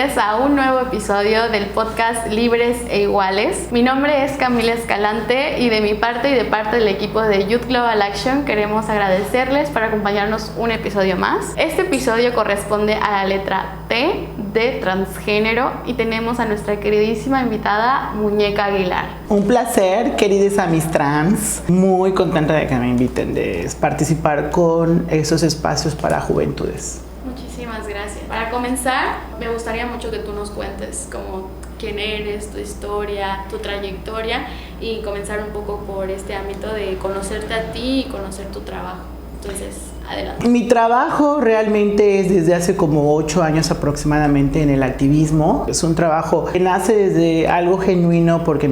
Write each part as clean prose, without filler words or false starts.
ustedes a un nuevo episodio del podcast Libres e Iguales. Mi nombre es Camila Escalante y de mi parte y de parte del equipo de Youth Global Action queremos agradecerles por acompañarnos un episodio más. Este episodio corresponde a la letra T de transgénero y tenemos a nuestra queridísima invitada Muñeca Aguilar. Un placer, queridos amis trans. Muy contenta de que me inviten de participar con esos espacios para juventudes. Muchísimas gracias. Para comenzar, me gustaría mucho que tú nos cuentes como quién eres, tu historia, tu trayectoria y comenzar un poco por este ámbito de conocerte a ti y conocer tu trabajo. Entonces, adelante. Mi trabajo realmente es desde hace como 8 años aproximadamente en el activismo. Es un trabajo que nace desde algo genuino porque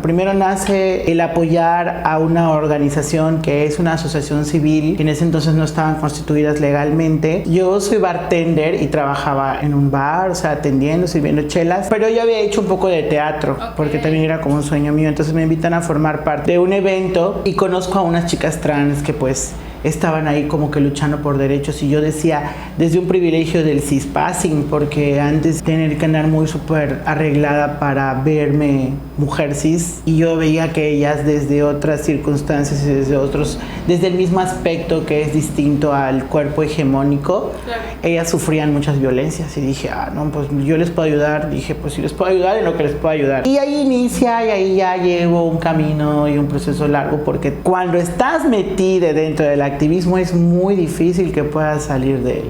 primero nace el apoyar a una organización que es una asociación civil que en ese entonces no estaban constituidas legalmente. Yo soy bartender y trabajaba en un bar, o sea, atendiendo, sirviendo chelas, pero yo había hecho un poco de teatro porque también era como un sueño mío. Entonces me invitan a formar parte de un evento y conozco a unas chicas trans que pues estaban ahí como que luchando por derechos y yo decía, desde un privilegio del cispassing, porque antes tener que andar muy súper arreglada para verme mujer cis y yo veía que ellas desde otras circunstancias y desde el mismo aspecto que es distinto al cuerpo hegemónico, claro, ellas sufrían muchas violencias y dije, pues yo les puedo ayudar. Dije, pues si les puedo ayudar, en lo que les puedo ayudar. Y ahí inicia y ahí ya llevo un camino y un proceso largo porque cuando estás metida dentro de la activismo es muy difícil que puedas salir de él.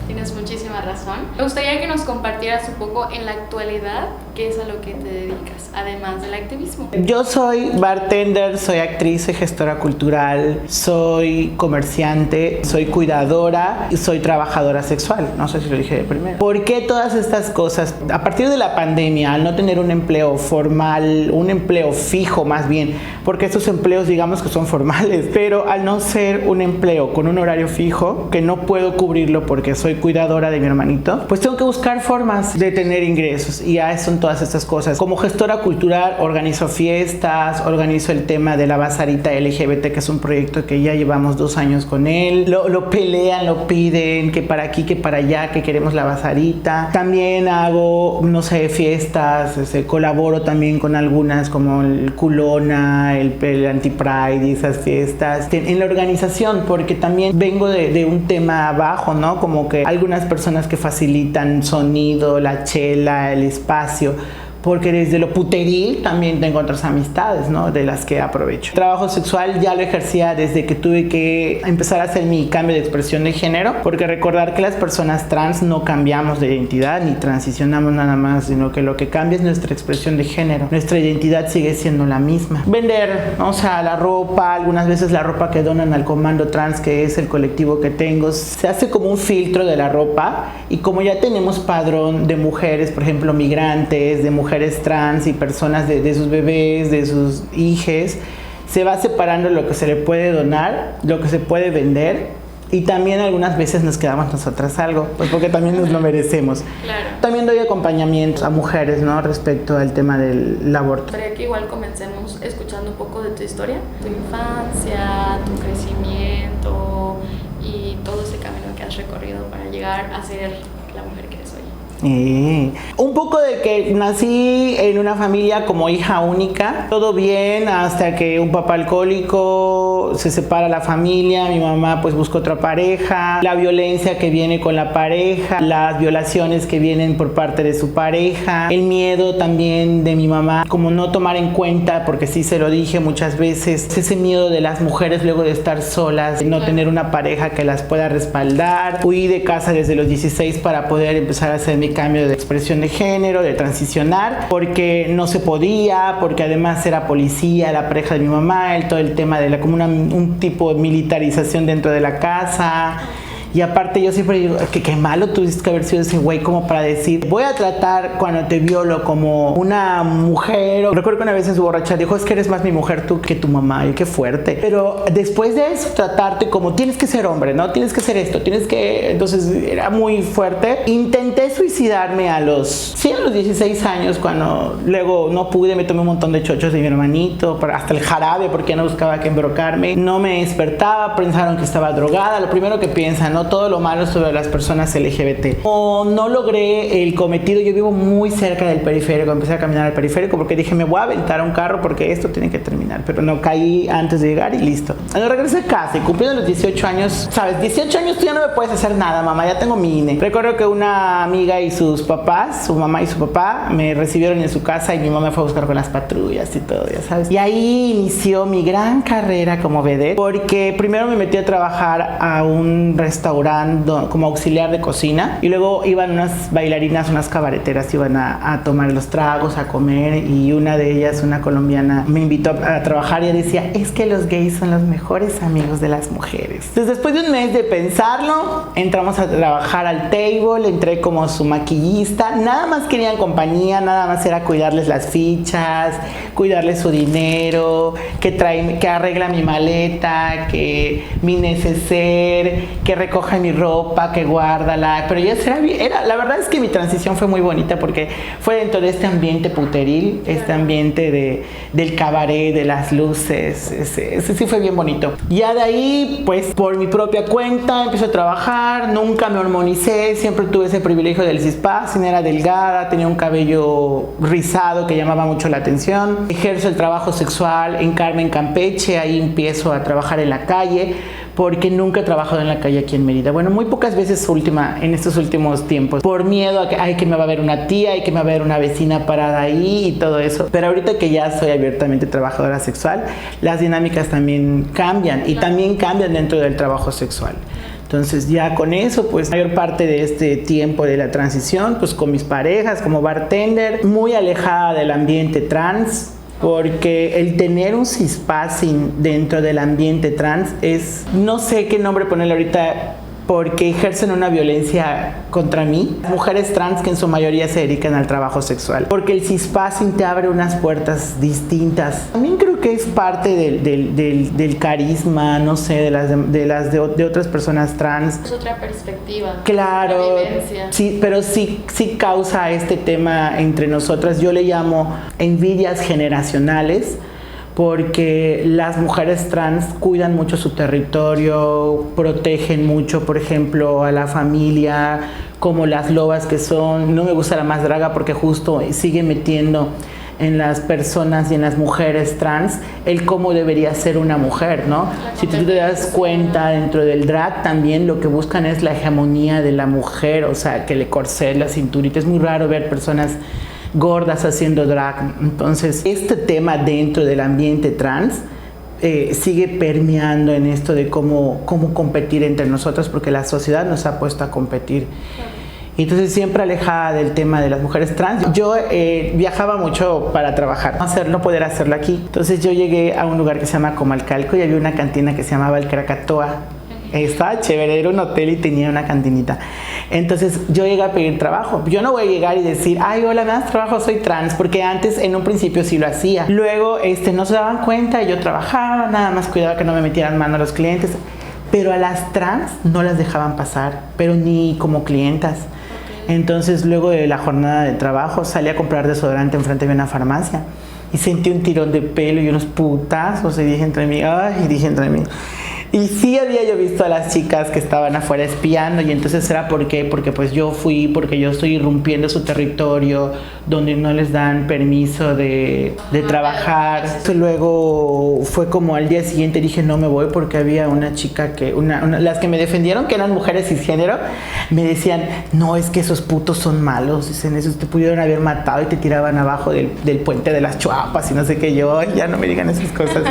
Tienes muchísima razón. Me gustaría que nos compartieras un poco en la actualidad qué es a lo que te dedicas, además del activismo. Yo soy bartender, soy actriz, soy gestora cultural, soy comerciante, soy cuidadora y soy trabajadora sexual. No sé si lo dije de primero. ¿Por qué todas estas cosas? A partir de la pandemia, al no tener un empleo formal, un empleo fijo más bien, porque estos empleos digamos que son formales, pero al no ser un empleo con un horario fijo, que no puedo cubrirlo porque soy cuidadora de mi hermanito, pues tengo que buscar formas de tener ingresos y ya son todas estas cosas. Como gestora cultural organizo fiestas, organizo el tema de la Bazarita LGBT, que es un proyecto que ya llevamos 2 años con él. Lo pelean, lo piden, que para aquí, que para allá, que queremos la Bazarita. También hago, fiestas, colaboro también con algunas como el Culona, el Anti-Pride y esas fiestas en la organización, porque también vengo de un tema abajo, ¿no? Como que algunas personas que facilitan sonido, la chela, el espacio, porque desde lo puteril también tengo otras amistades, ¿no? De las que aprovecho. Trabajo sexual ya lo ejercía desde que tuve que empezar a hacer mi cambio de expresión de género, porque recordar que las personas trans no cambiamos de identidad ni transicionamos nada más, sino que lo que cambia es nuestra expresión de género. Nuestra identidad sigue siendo la misma. Vender, ¿no? O sea, la ropa, algunas veces la ropa que donan al Comando Trans, que es el colectivo que tengo, se hace como un filtro de la ropa y como ya tenemos padrón de mujeres, por ejemplo, migrantes, de mujeres trans y personas de sus bebés, de sus hijes, se va separando lo que se le puede donar, lo que se puede vender y también algunas veces nos quedamos nosotras algo, pues porque también nos lo merecemos. Claro. También doy acompañamiento a mujeres, ¿no? Respecto al tema del aborto. Pero que igual comencemos escuchando un poco de tu historia, tu infancia, tu crecimiento y todo ese camino que has recorrido para llegar a ser la mujer que eres hoy. Un poco de que nací en una familia como hija única, todo bien hasta que un papá alcohólico, se separa la familia, mi mamá pues busca otra pareja, la violencia que viene con la pareja, las violaciones que vienen por parte de su pareja, el miedo también de mi mamá, como no tomar en cuenta, porque sí se lo dije muchas veces, ese miedo de las mujeres luego de estar solas, de no tener una pareja que las pueda respaldar. Huí de casa desde los 16 para poder empezar a hacer mi cambio de expresión de género, de transicionar, porque no se podía, porque además era policía, la pareja de mi mamá, todo el tema de un tipo de militarización dentro de la casa. Y aparte yo siempre digo, qué malo tuviste que haber sido ese güey como para decir, voy a tratar cuando te violo como una mujer. Recuerdo que una vez en su borracha dijo, es que eres más mi mujer tú que tu mamá. Y qué fuerte. Pero después de eso, tratarte como, tienes que ser hombre, ¿no? Tienes que ser esto, tienes que... Entonces era muy fuerte. Intenté suicidarme a los 16 años, cuando luego no pude, me tomé un montón de chochos de mi hermanito, hasta el jarabe, porque ya no buscaba que embrocarme. No me despertaba, pensaron que estaba drogada. Lo primero que piensan, ¿no? ¿no? Todo lo malo sobre las personas LGBT. O no logré el cometido, yo vivo muy cerca del periférico, empecé a caminar al periférico porque dije, me voy a aventar a un carro porque esto tiene que terminar, pero no, caí antes de llegar y listo. Cuando regresé a casa y cumpliendo los 18 años, ¿sabes? 18 años tú ya no me puedes hacer nada, mamá, ya tengo mi INE. Recuerdo que una amiga y sus papás, su mamá y su papá, me recibieron en su casa y mi mamá me fue a buscar con las patrullas y todo, ya sabes. Y ahí inició mi gran carrera como vedette, porque primero me metí a trabajar a un restaurante como auxiliar de cocina y luego iban unas bailarinas, unas cabareteras, iban a tomar los tragos, a comer, y una de ellas, una colombiana, me invitó a trabajar y ella decía, es que los gays son los mejores amigos de las mujeres. Entonces después de un mes de pensarlo, entramos a trabajar al table, entré como su maquillista, nada más querían compañía, nada más era cuidarles las fichas, cuidarles su dinero, que arregla mi maleta, que mi neceser, que recoja mi ropa, que guárdala, pero ya la verdad es que mi transición fue muy bonita porque fue dentro de este ambiente puteril, este ambiente del cabaret, de las luces, ese sí fue bien bonito. Ya de ahí, pues por mi propia cuenta empecé a trabajar, nunca me hormonicé, siempre tuve ese privilegio del cispassing, era delgada, tenía un cabello rizado que llamaba mucho la atención. Ejerzo el trabajo sexual en Carmen, Campeche, ahí empiezo a trabajar en la calle, porque nunca he trabajado en la calle aquí en Mérida. Bueno, muy pocas veces en estos últimos tiempos, por miedo a que me va a ver una tía y que me va a ver una vecina parada ahí y todo eso. Pero ahorita que ya soy abiertamente trabajadora sexual, las dinámicas también cambian y también cambian dentro del trabajo sexual. Entonces ya con eso, pues mayor parte de este tiempo de la transición, pues con mis parejas como bartender, muy alejada del ambiente trans, porque el tener un cispassing dentro del ambiente trans es, no sé qué nombre ponerle ahorita, porque ejercen una violencia contra mí, mujeres trans que en su mayoría se dedican al trabajo sexual, porque el cispassing te abre unas puertas distintas. También creo que es parte del carisma, no sé, de otras personas trans. Es otra perspectiva. Claro, sí, pero sí causa este tema entre nosotras. Yo le llamo envidias generacionales, porque las mujeres trans cuidan mucho su territorio, protegen mucho, por ejemplo, a la familia, como las lobas que son. No me gusta la más draga porque justo sigue metiendo en las personas y en las mujeres trans el cómo debería ser una mujer, ¿no? Si tú te das cuenta, dentro del drag también lo que buscan es la hegemonía de la mujer, o sea, que le corsé la cinturita. Es muy raro ver personas gordas haciendo drag. Entonces este tema dentro del ambiente trans sigue permeando en esto de cómo competir entre nosotras, porque la sociedad nos ha puesto a competir. Entonces siempre alejada del tema de las mujeres trans. Yo viajaba mucho para trabajar, no poder hacerlo aquí. Entonces yo llegué a un lugar que se llama Comalcalco y había una cantina que se llamaba el Krakatoa. Estaba chévere, era un hotel y tenía una cantinita. Entonces yo llegué a pedir trabajo. Yo no voy a llegar y decir, ay, hola, ¿me das trabajo? Soy trans, porque antes en un principio sí lo hacía. Luego no se daban cuenta y yo trabajaba, nada más cuidaba que no me metieran mano a los clientes. Pero a las trans no las dejaban pasar, pero ni como clientas. Entonces luego de la jornada de trabajo salí a comprar desodorante enfrente de una farmacia y sentí un tirón de pelo y unos putazos y dije entre mí, Y sí había yo visto a las chicas que estaban afuera espiando, y entonces era porque pues yo estoy irrumpiendo su territorio donde no les dan permiso de trabajar. Luego fue como al día siguiente dije no me voy, porque había una chica las que me defendieron, que eran mujeres cisgénero, me decían, no, es que esos putos son malos, dicen, esos te pudieron haber matado y te tiraban abajo del puente de las Chuapas y no sé qué. Yo, ya no me digan esas cosas.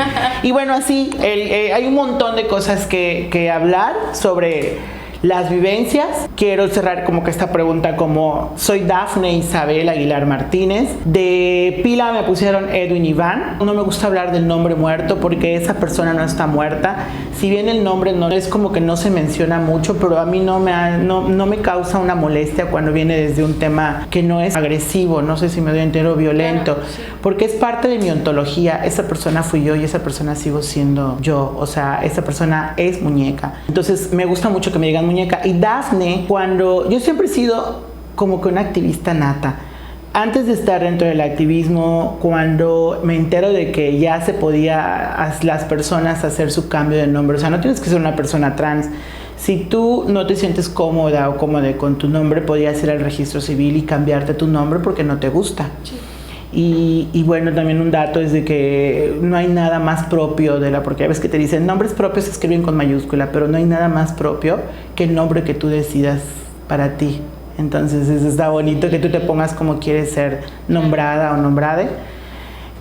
Y bueno, así hay un montón de cosas que hablar sobre las vivencias. Quiero cerrar como que esta pregunta como soy Dafne Isabel Aguilar Martínez. De pila me pusieron Edwin Iván. No me gusta hablar del nombre muerto porque esa persona no está muerta. Si bien el nombre no es como que no se menciona mucho, pero a mí no me causa una molestia cuando viene desde un tema que no es agresivo, no sé si me doy entero, violento, claro, sí. Porque es parte de mi ontología. Esa persona fui yo y esa persona sigo siendo yo. O sea, esa persona es muñeca. Entonces me gusta mucho que me digan muñeca. Y Dafne, cuando yo siempre he sido como que una activista nata. Antes de estar dentro del activismo, cuando me entero de que ya se podía las personas hacer su cambio de nombre, o sea, no tienes que ser una persona trans. Si tú no te sientes cómoda o cómoda con tu nombre, podías ir al registro civil y cambiarte tu nombre porque no te gusta. Sí. Y bueno, también un dato es de que no hay nada más propio porque a veces que te dicen nombres propios se escriben con mayúscula, pero no hay nada más propio que el nombre que tú decidas para ti. Entonces eso está bonito, que tú te pongas como quieres ser nombrada o nombrade.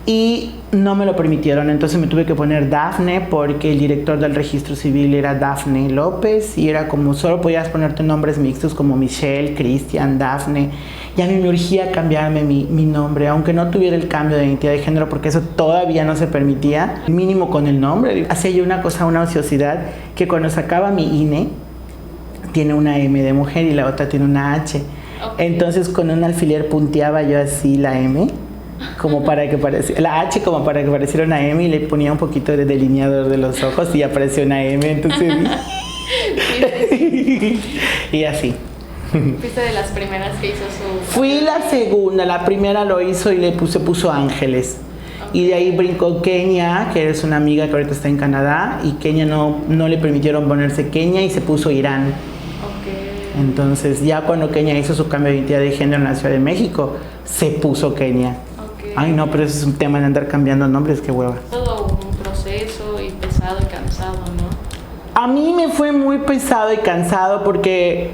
Y no me lo permitieron, entonces me tuve que poner Dafne porque el director del registro civil era Dafne López y era como solo podías ponerte nombres mixtos como Michelle, Cristian, Dafne. Y a mí me urgía cambiarme mi nombre, aunque no tuviera el cambio de identidad de género porque eso todavía no se permitía, mínimo con el nombre. Hacía yo una ociosidad, que cuando sacaba mi INE tiene una M de mujer y la otra tiene una H. Okay. Entonces con un alfiler punteaba yo así la M. Como para que pareciera, la H como para que pareciera una M y le ponía un poquito de delineador de los ojos y apareció una M, entonces y así. ¿Fuiste de las primeras que hizo su...? Fui la segunda, la primera lo hizo y puso Ángeles. Okay. Y de ahí brincó Kenia, que es una amiga que ahorita está en Canadá, y Kenia no le permitieron ponerse Kenia y se puso Irán. Okay. Entonces ya cuando Kenia hizo su cambio de identidad de género en la Ciudad de México, se puso Kenia. Ay, no, pero eso es un tema de andar cambiando nombres, qué hueva. Todo un proceso y pesado y cansado, ¿no? A mí me fue muy pesado y cansado porque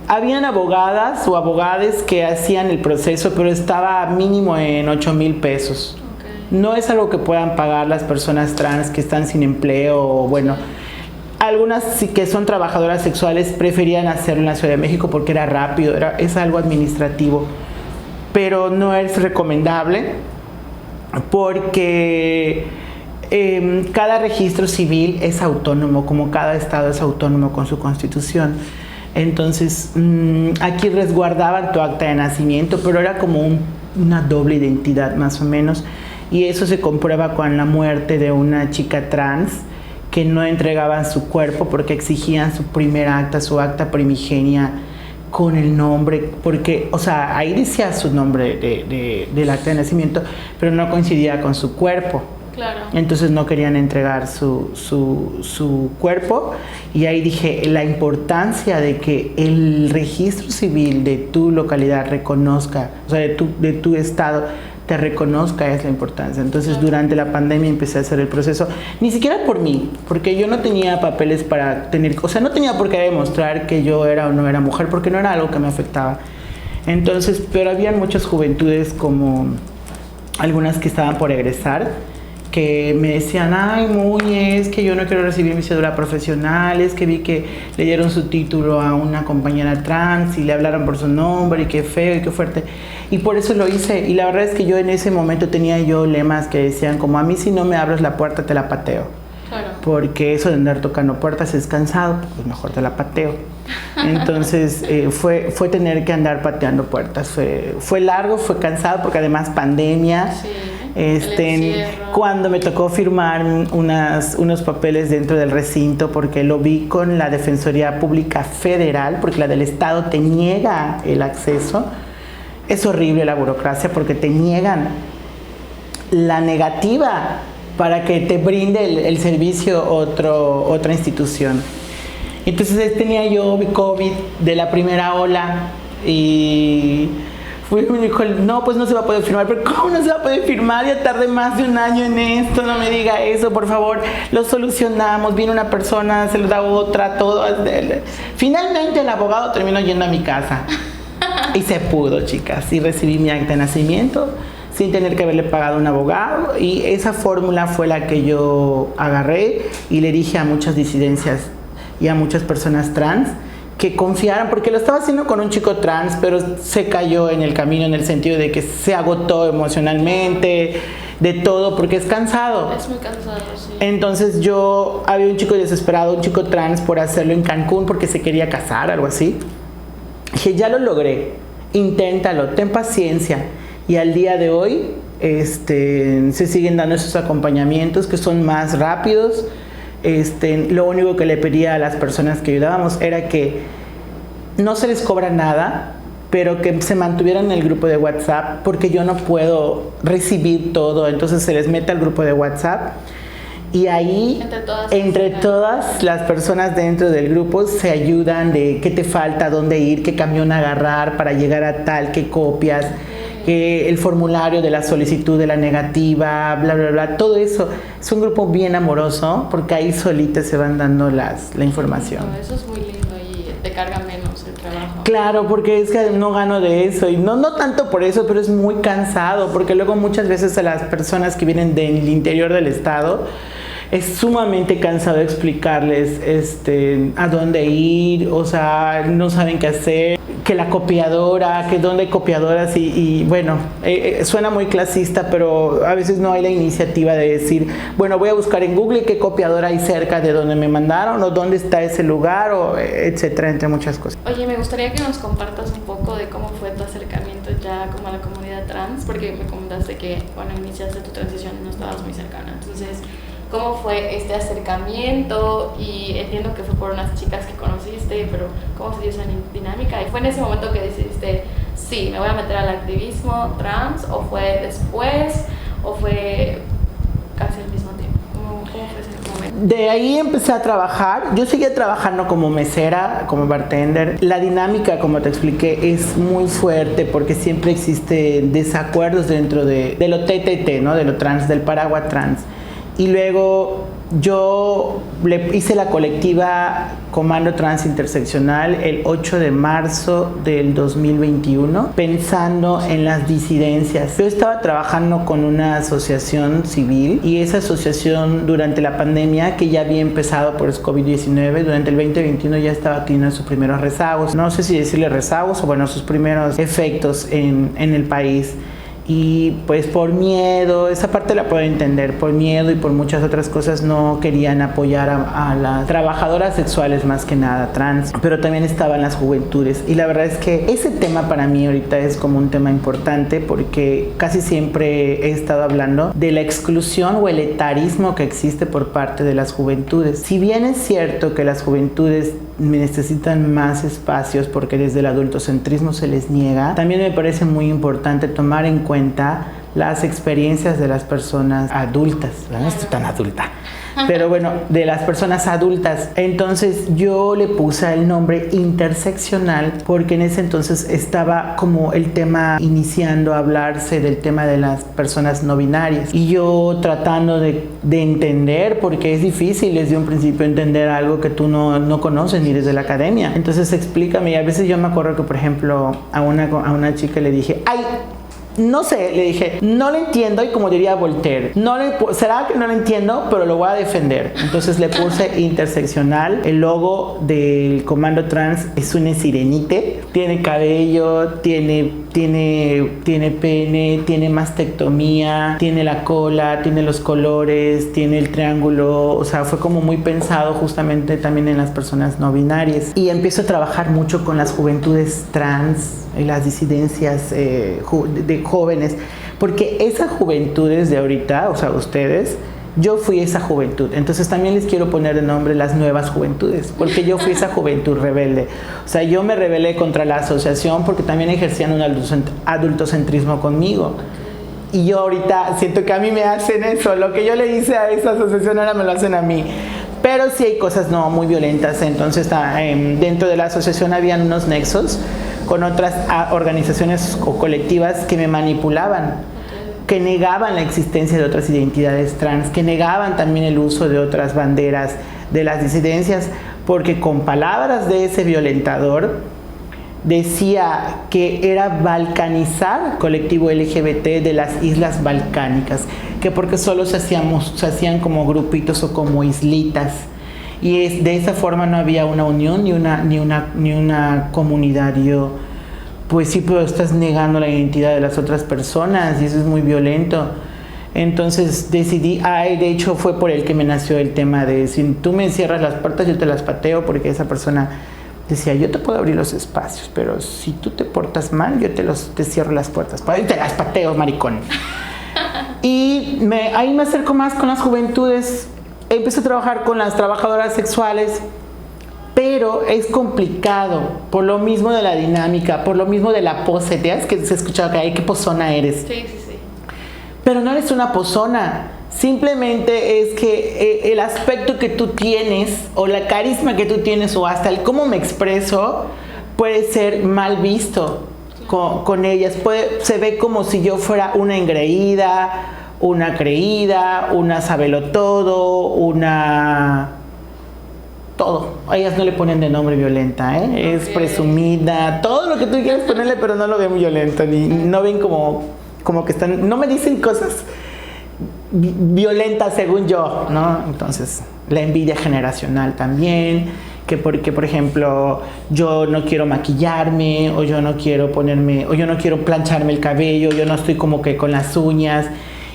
habían abogadas o abogades que hacían el proceso, pero estaba mínimo en 8,000 pesos. Okay. No es algo que puedan pagar las personas trans que están sin empleo o bueno. Algunas sí que son trabajadoras sexuales preferían hacerlo en la Ciudad de México porque era rápido, es algo administrativo. Pero no es recomendable porque cada registro civil es autónomo, como cada estado es autónomo con su constitución. Entonces, aquí resguardaban tu acta de nacimiento, pero era como una doble identidad más o menos. Y eso se comprueba con la muerte de una chica trans que no entregaban su cuerpo porque exigían su primer acta, su acta primigenia, con el nombre, porque, o sea, ahí decía su nombre del acta de nacimiento, pero no coincidía con su cuerpo. Claro. Entonces no querían entregar su cuerpo y ahí dije, la importancia de que el registro civil de tu localidad reconozca, o sea, de tu estado, te reconozca es la importancia. Entonces durante la pandemia empecé a hacer el proceso, ni siquiera por mí, porque yo no tenía papeles para tener, o sea, no tenía por qué demostrar que yo era o no era mujer, porque no era algo que me afectaba. Entonces, pero había muchas juventudes, como algunas que estaban por egresar, que me decían, ay, Muñe, es que yo no quiero recibir mi cédula profesional, es que vi que le dieron su título a una compañera trans y le hablaron por su nombre y qué feo y qué fuerte. Y por eso lo hice. Y la verdad es que yo en ese momento tenía yo lemas que decían como, a mí si no me abres la puerta te la pateo. Claro. Porque eso de andar tocando puertas es cansado, pues mejor te la pateo. Entonces fue tener que andar pateando puertas. Fue largo, fue cansado porque además pandemia. Sí. Cuando me tocó firmar unos papeles dentro del recinto, porque lo vi con la Defensoría Pública Federal, porque la del Estado te niega el acceso. Es horrible la burocracia porque te niegan la negativa para que te brinde el servicio otra institución. Entonces tenía yo mi COVID de la primera ola y me dijo, no, pues no se va a poder firmar. Pero ¿cómo no se va a poder firmar? Ya tardé más de un año en esto, no me diga eso, por favor. Lo solucionamos, viene una persona, se lo da otra, todo. Finalmente el abogado terminó yendo a mi casa. Y se pudo, chicas. Y recibí mi acta de nacimiento sin tener que haberle pagado a un abogado. Y esa fórmula fue la que yo agarré y le dije a muchas disidencias y a muchas personas trans que confiaran, porque lo estaba haciendo con un chico trans, pero se cayó en el camino en el sentido de que se agotó emocionalmente, de todo, porque es cansado. Es muy cansado, sí. Entonces había un chico desesperado, un chico trans por hacerlo en Cancún porque se quería casar, algo así. Dije, ya lo logré, inténtalo, ten paciencia. Y al día de hoy se siguen dando esos acompañamientos que son más rápidos. Lo único que le pedía a las personas que ayudábamos era que no se les cobra nada, pero que se mantuvieran en el grupo de WhatsApp, porque yo no puedo recibir todo, entonces se les mete al grupo de WhatsApp Y ahí, entre todas las personas dentro del grupo se ayudan de qué te falta, dónde ir, qué camión agarrar para llegar a tal, qué copias, el formulario de la solicitud de la negativa, bla, bla, bla. Todo eso es un grupo bien amoroso porque ahí solitas se van dando la información. Eso es muy lindo y te carga menos el trabajo. Claro, porque es que no gano de eso y no tanto por eso, pero es muy cansado porque luego muchas veces a las personas que vienen del interior del estado es sumamente cansado explicarles a dónde ir, o sea, no saben qué hacer, que la copiadora, que dónde hay copiadoras y bueno, suena muy clasista, pero a veces no hay la iniciativa de decir, bueno, voy a buscar en Google qué copiadora hay cerca de donde me mandaron o dónde está ese lugar, o etcétera, entre muchas cosas. Oye, me gustaría que nos compartas un poco de cómo fue tu acercamiento ya como a la comunidad trans, porque me comentaste que cuando iniciaste tu transición no estabas muy cercana, entonces ¿cómo fue este acercamiento? Y entiendo que fue por unas chicas que conociste, pero ¿cómo se dio esa dinámica? ¿Y fue en ese momento que decidiste, sí, me voy a meter al activismo trans? ¿O fue después? ¿O fue casi al mismo tiempo? ¿Cómo fue ese momento? De ahí empecé a trabajar. Yo seguía trabajando como mesera, como bartender. La dinámica, como te expliqué, es muy fuerte porque siempre existen desacuerdos dentro de lo TTT, ¿no? De lo trans, del paraguas trans. Y luego yo le hice la colectiva Comando Trans Interseccional el 8 de marzo del 2021, pensando en las disidencias. Yo estaba trabajando con una asociación civil y esa asociación durante la pandemia, que ya había empezado por el COVID-19, durante el 2021 ya estaba teniendo sus primeros rezagos. No sé si decirle rezagos o bueno, sus primeros efectos en el país. Y pues por miedo, esa parte la puedo entender, por miedo y por muchas otras cosas no querían apoyar a las trabajadoras sexuales más que nada trans, pero también estaban las juventudes y la verdad es que ese tema para mí ahorita es como un tema importante porque casi siempre he estado hablando de la exclusión o el etarismo que existe por parte de las juventudes. Si bien es cierto que las juventudes necesitan más espacios porque desde el adultocentrismo se les niega, también me parece muy importante tomar en cuenta las experiencias de las personas adultas. No estoy tan adulta, pero bueno, de las personas adultas. Entonces yo le puse el nombre interseccional porque en ese entonces estaba como el tema iniciando a hablarse del tema de las personas no binarias y yo tratando de entender, porque es difícil desde un principio entender algo que tú no conoces ni desde la academia. Entonces explícame, y a veces yo me acuerdo que por ejemplo a una chica le dije, ¡ay! No sé, le dije, no lo entiendo y como diría Voltaire, será que no lo entiendo, pero lo voy a defender. Entonces le puse interseccional, el logo del Comando Trans es una sirenite, tiene cabello, tiene pene, tiene mastectomía, tiene la cola, tiene los colores, tiene el triángulo, o sea, fue como muy pensado justamente también en las personas no binarias. Y empiezo a trabajar mucho con las juventudes trans y las disidencias de jóvenes, porque esas juventudes de ahorita, o sea, ustedes, yo fui esa juventud, entonces también les quiero poner de nombre las nuevas juventudes, porque yo fui esa juventud rebelde, o sea, yo me rebelé contra la asociación porque también ejercían un adultocentrismo conmigo, y yo ahorita siento que a mí me hacen eso, lo que yo le hice a esa asociación ahora me lo hacen a mí. Pero sí hay cosas no muy violentas, entonces dentro de la asociación habían unos nexos con otras organizaciones o colectivas que me manipulaban, que negaban la existencia de otras identidades trans, que negaban también el uso de otras banderas de las disidencias, porque con palabras de ese violentador decía que era balcanizar el colectivo LGBT de las islas balcánicas, que porque solo se hacían como grupitos o como islitas, y de esa forma no había una unión ni una comunidad. Yo, pues sí, pero estás negando la identidad de las otras personas y eso es muy violento. Entonces decidí, de hecho fue por el que me nació el tema de si tú me cierras las puertas yo te las pateo, porque esa persona decía, yo te puedo abrir los espacios, pero si tú te portas mal yo te cierro las puertas, y te las pateo, maricón. Y ahí me acerco más con las juventudes, empecé a trabajar con las trabajadoras sexuales, pero es complicado por lo mismo de la dinámica, por lo mismo de la pose. ¿Te has que se escuchado que hay qué pozona eres? Sí. pero no eres una pozona. Simplemente es que el aspecto que tú tienes, o la carisma que tú tienes, o hasta el cómo me expreso, puede ser mal visto con ellas. Se ve como si yo fuera una engreída, una creída, una sabelotodo, una... todo. A ellas no le ponen de nombre violenta, ¿eh? Es presumida, todo lo que tú quieras ponerle, pero no lo ven violento, ni no ven como que están... No me dicen cosas violentas según yo, ¿no? Entonces, la envidia generacional también, que porque, por ejemplo, yo no quiero maquillarme, o yo no quiero ponerme, o yo no quiero plancharme el cabello, yo no estoy como que con las uñas,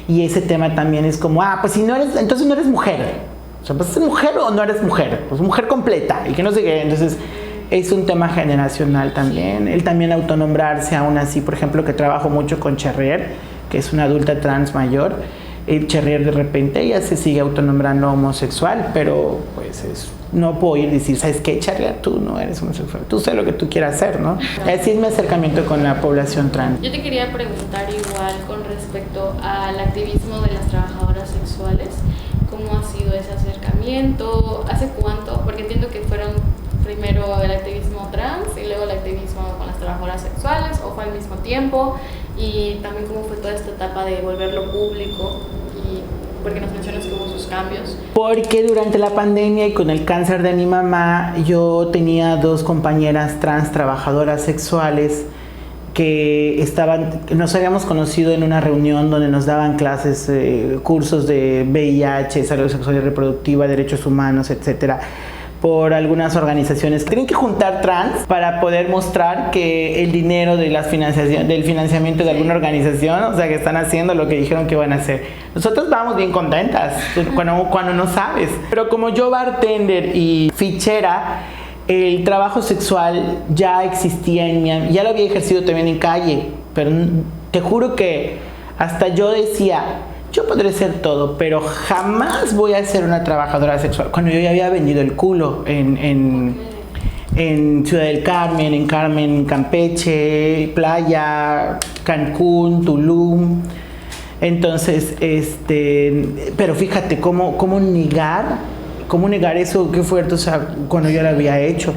y ese tema también es como, pues si no eres, entonces no eres mujer. O sea, pues, ¿eres mujer o no eres mujer? Pues mujer completa, y que no sé qué. Entonces, es un tema generacional también. El también autonombrarse, aún así, por ejemplo, que trabajo mucho con Cherrier, que es una adulta trans mayor. Cherrier de repente ella se sigue autonombrando homosexual, pero pues no puedo ir y decir, ¿sabes qué, Cherrier? Tú no eres homosexual, tú sé lo que tú quieras hacer, ¿no? Así es mi acercamiento con la población trans. Yo te quería preguntar igual con respecto al activismo de las trabajadoras sexuales. ¿Cómo ha sido ese acercamiento? ¿Hace cuánto? Porque entiendo que fueron primero el activismo trans y luego el activismo con las trabajadoras sexuales, o fue al mismo tiempo, y también cómo fue toda esta etapa de volverlo público, y porque nos mencionas que hubo sus cambios. Porque durante la pandemia y con el cáncer de mi mamá, yo tenía 2 compañeras trans trabajadoras sexuales que nos habíamos conocido en una reunión donde nos daban clases, cursos de VIH, salud sexual y reproductiva, derechos humanos, etcétera, por algunas organizaciones que tienen que juntar trans para poder mostrar que el dinero de del financiamiento de alguna organización, o sea, que están haciendo lo que dijeron que van a hacer. Nosotros vamos bien contentas cuando no sabes. Pero como yo bartender y fichera, el trabajo sexual ya existía en mí, ya lo había ejercido también en calle, pero te juro que hasta yo decía, yo podré ser todo, pero jamás voy a ser una trabajadora sexual. Cuando yo ya había vendido el culo en Ciudad del Carmen, en Campeche, Playa, Cancún, Tulum. Entonces, pero fíjate cómo negar eso, qué fuerte, o sea, cuando yo lo había hecho.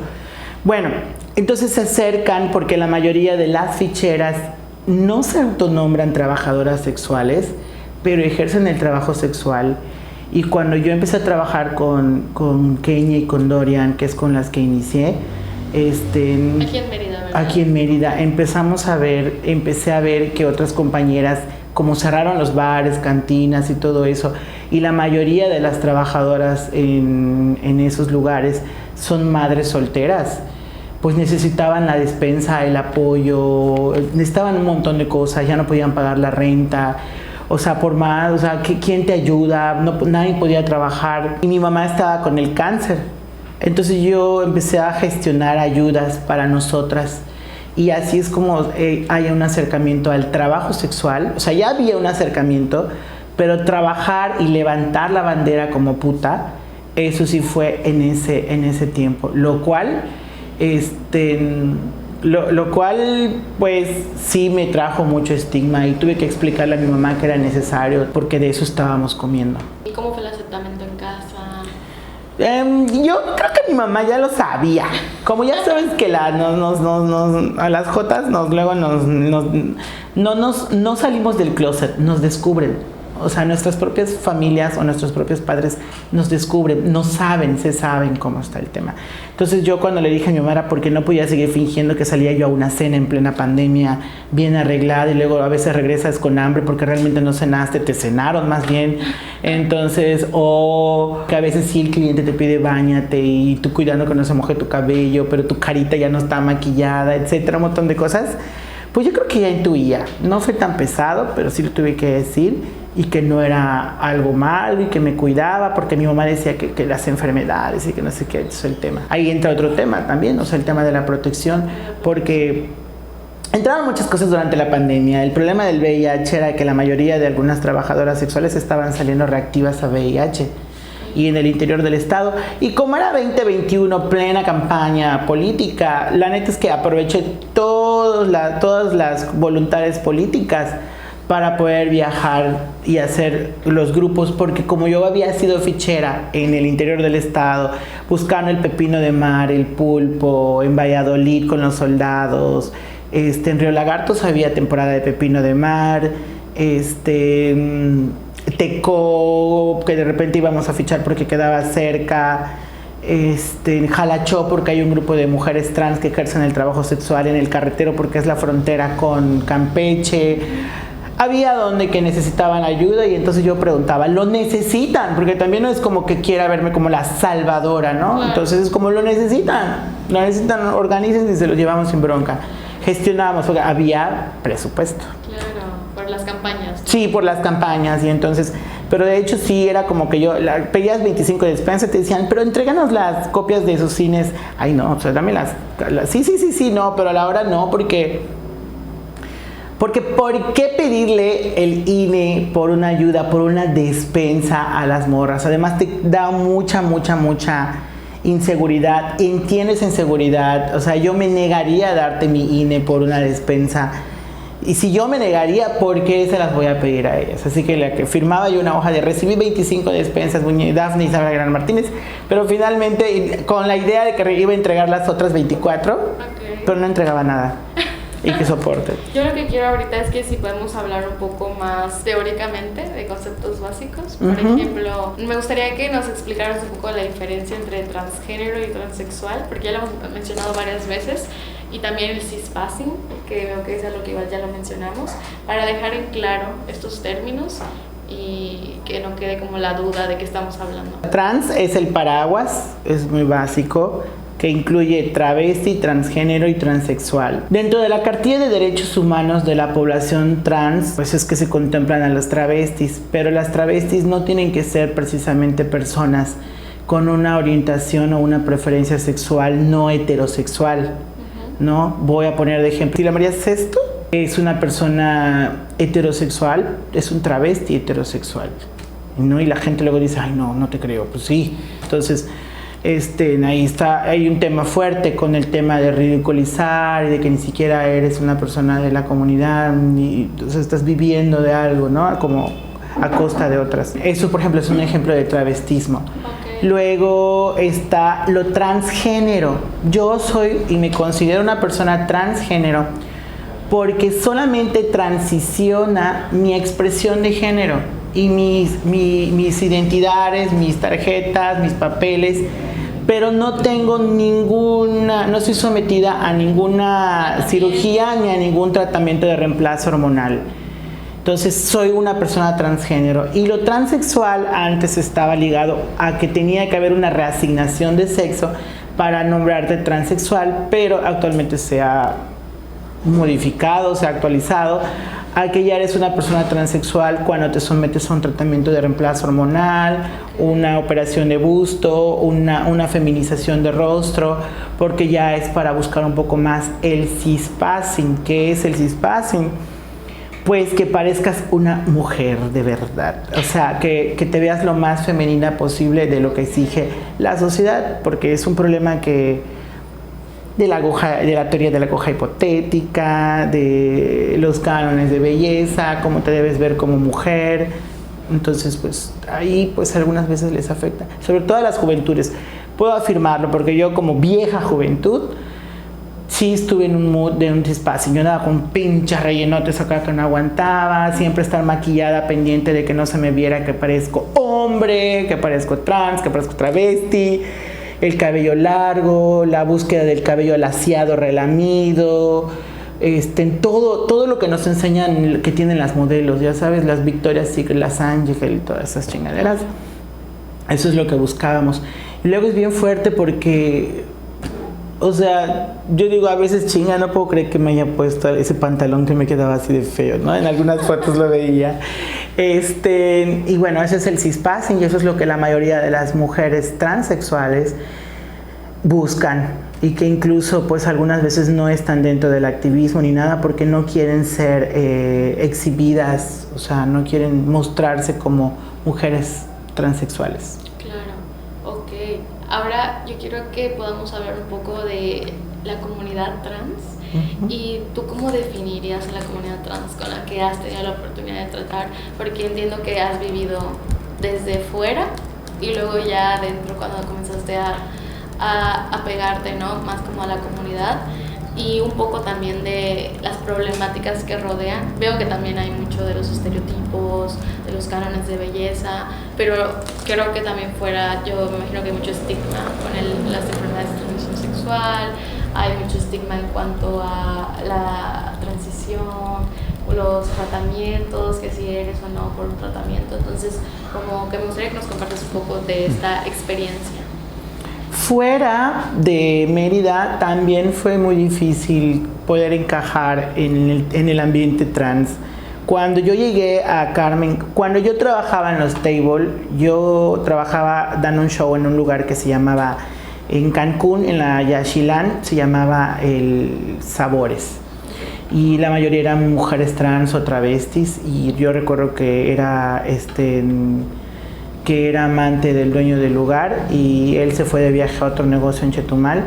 Bueno, entonces se acercan porque la mayoría de las ficheras no se autonombran trabajadoras sexuales, pero ejercen el trabajo sexual. Y cuando yo empecé a trabajar con Kenia y con Dorian, que es con las que inicié, aquí en Mérida, ¿verdad? Aquí en Mérida, empecé a ver que otras compañeras, como cerraron los bares, cantinas y todo eso, y la mayoría de las trabajadoras en esos lugares son madres solteras, pues necesitaban la despensa, el apoyo, necesitaban un montón de cosas, ya no podían pagar la renta. O sea, ¿quién te ayuda? Nadie podía trabajar. Y mi mamá estaba con el cáncer. Entonces yo empecé a gestionar ayudas para nosotras. Y así es como hay un acercamiento al trabajo sexual. O sea, ya había un acercamiento, pero trabajar y levantar la bandera como puta, eso sí fue en ese tiempo. Lo cual, pues sí me trajo mucho estigma y tuve que explicarle a mi mamá que era necesario porque de eso estábamos comiendo. ¿Y cómo fue el aceptamiento en casa? Yo creo que mi mamá ya lo sabía. Como ya sabes que a las jotas luego no salimos del closet, nos descubren. O sea, nuestras propias familias o nuestros propios padres nos descubren, se saben cómo está el tema. Entonces yo cuando le dije a mi mamá era porque no podía seguir fingiendo que salía yo a una cena en plena pandemia, bien arreglada, y luego a veces regresas con hambre porque realmente no cenaste, te cenaron más bien. Entonces, o que a veces sí el cliente te pide báñate y tú cuidando que no se moje tu cabello, pero tu carita ya no está maquillada, etcétera, un montón de cosas. Pues yo creo que ya intuía, no fue tan pesado, pero sí lo tuve que decir. Y que no era algo malo y que me cuidaba porque mi mamá decía que las enfermedades y que no sé qué, eso es el tema. Ahí entra otro tema también, o sea, el tema de la protección, porque entraron muchas cosas durante la pandemia. El problema del VIH era que la mayoría de algunas trabajadoras sexuales estaban saliendo reactivas a VIH y en el interior del estado. Y como era 2021, plena campaña política, la neta es que aproveché todas las voluntades políticas para poder viajar y hacer los grupos, porque como yo había sido fichera en el interior del estado, buscando el pepino de mar, el pulpo, en Valladolid con los soldados, en Río Lagartos había temporada de pepino de mar, Tecó, que de repente íbamos a fichar porque quedaba cerca, en Jalachó porque hay un grupo de mujeres trans que ejercen el trabajo sexual en el carretero porque es la frontera con Campeche. Había donde que necesitaban ayuda y entonces yo preguntaba, ¿lo necesitan? Porque también no es como que quiera verme como la salvadora, ¿no? Claro. Entonces es como lo necesitan, organícense y se los llevamos sin bronca. Gestionábamos, porque había presupuesto. Claro, por las campañas, ¿no? Sí, por las campañas y entonces, pero de hecho sí era como que yo, pedías 25 de despensa y te decían, pero entréganos las copias de esos cines. Ay no, o sea, dame sí, no, pero a la hora no, porque ¿por qué pedirle el INE por una ayuda, por una despensa a las morras? Además te da mucha inseguridad, entiendes inseguridad, o sea, yo me negaría a darte mi INE por una despensa. Y si yo me negaría, ¿por qué se las voy a pedir a ellas? Así que la que firmaba yo una hoja de recibí 25 despensas, Dafne Isabel Gran Martínez, pero finalmente con la idea de que iba a entregar las otras 24, okay, pero no entregaba nada. Y que soporte. Yo lo que quiero ahorita es que si podemos hablar un poco más teóricamente de conceptos básicos. Por ejemplo, me gustaría que nos explicaras un poco la diferencia entre transgénero y transexual, porque ya lo hemos mencionado varias veces, y también el cispassing, que veo que es algo que igual ya lo mencionamos, para dejar en claro estos términos y que no quede como la duda de qué estamos hablando. Trans es el paraguas, es muy básico, que incluye travesti, transgénero y transexual. Dentro de la cartilla de derechos humanos de la población trans, pues es que se contemplan a las travestis, pero las travestis no tienen que ser precisamente personas con una orientación o una preferencia sexual no heterosexual, ¿no? Voy a poner de ejemplo, si la María Sesto es una persona heterosexual, es un travesti heterosexual, ¿no? Y la gente luego dice, ay no te creo, pues sí. Entonces, ahí está, hay un tema fuerte con el tema de ridiculizar y de que ni siquiera eres una persona de la comunidad, y entonces estás viviendo de algo, ¿no? Como a costa de otras. Eso, por ejemplo, es un ejemplo de travestismo. Okay. Luego está lo transgénero. Yo soy y me considero una persona transgénero porque solamente transiciona mi expresión de género y mis identidades, mis tarjetas, mis papeles, pero no tengo no estoy sometida a ninguna cirugía ni a ningún tratamiento de reemplazo hormonal. Entonces soy una persona transgénero. Y lo transexual antes estaba ligado a que tenía que haber una reasignación de sexo para nombrarte transexual, pero actualmente se ha modificado, se ha actualizado a que ya eres una persona transexual cuando te sometes a un tratamiento de reemplazo hormonal, una operación de busto, una feminización de rostro, porque ya es para buscar un poco más el cispassing. ¿Qué es el cispassing? Pues que parezcas una mujer de verdad, o sea, que te veas lo más femenina posible de lo que exige la sociedad, porque es un problema de la teoría de la aguja hipotética, de los cánones de belleza, cómo te debes ver como mujer. Entonces, pues ahí pues algunas veces les afecta, sobre todo a las juventudes. Puedo afirmarlo porque yo como vieja juventud sí estuve en un mood de un cispassing. Yo andaba con pinches rellenotes acá que no aguantaba, siempre estar maquillada, pendiente de que no se me viera que parezco hombre, que parezco trans, que parezco travesti, el cabello largo, la búsqueda del cabello alaciado, relamido, todo lo que nos enseñan que tienen las modelos, ya sabes, las Victoria's Secret, las Angel y todas esas chingaderas. Eso es lo que buscábamos. Y luego es bien fuerte porque, o sea, yo digo a veces, chinga, no puedo creer que me haya puesto ese pantalón que me quedaba así de feo, ¿no? En algunas fotos lo veía. Y bueno, ese es el cispassing y eso es lo que la mayoría de las mujeres transexuales buscan y que incluso pues algunas veces no están dentro del activismo ni nada porque no quieren ser exhibidas, o sea, no quieren mostrarse como mujeres transexuales. Claro, ok. Ahora yo quiero que podamos hablar un poco de la comunidad trans. Uh-huh. ¿Y tú cómo definirías a la comunidad trans con la que has tenido la oportunidad de tratar? Porque entiendo que has vivido desde fuera y luego ya adentro cuando comenzaste a pegarte, ¿no? Más como a la comunidad, y un poco también de las problemáticas que rodean. Veo que también hay mucho de los estereotipos, de los cánones de belleza, pero creo que también fuera, yo me imagino que hay mucho estigma con las enfermedades de transmisión sexual, hay mucho estigma en cuanto a la transición, los tratamientos, que si eres o no por un tratamiento. Entonces, como que me gustaría que nos compartas un poco de esta experiencia. Fuera de Mérida también fue muy difícil poder encajar en el ambiente trans. Cuando yo llegué a Carmen, cuando yo trabajaba en los Table, yo trabajaba dando un show en un lugar que se llamaba, en Cancún, en la Yaxchilán, se llamaba el Sabores. Y la mayoría eran mujeres trans o travestis, y yo recuerdo que era amante del dueño del lugar, y él se fue de viaje a otro negocio en Chetumal.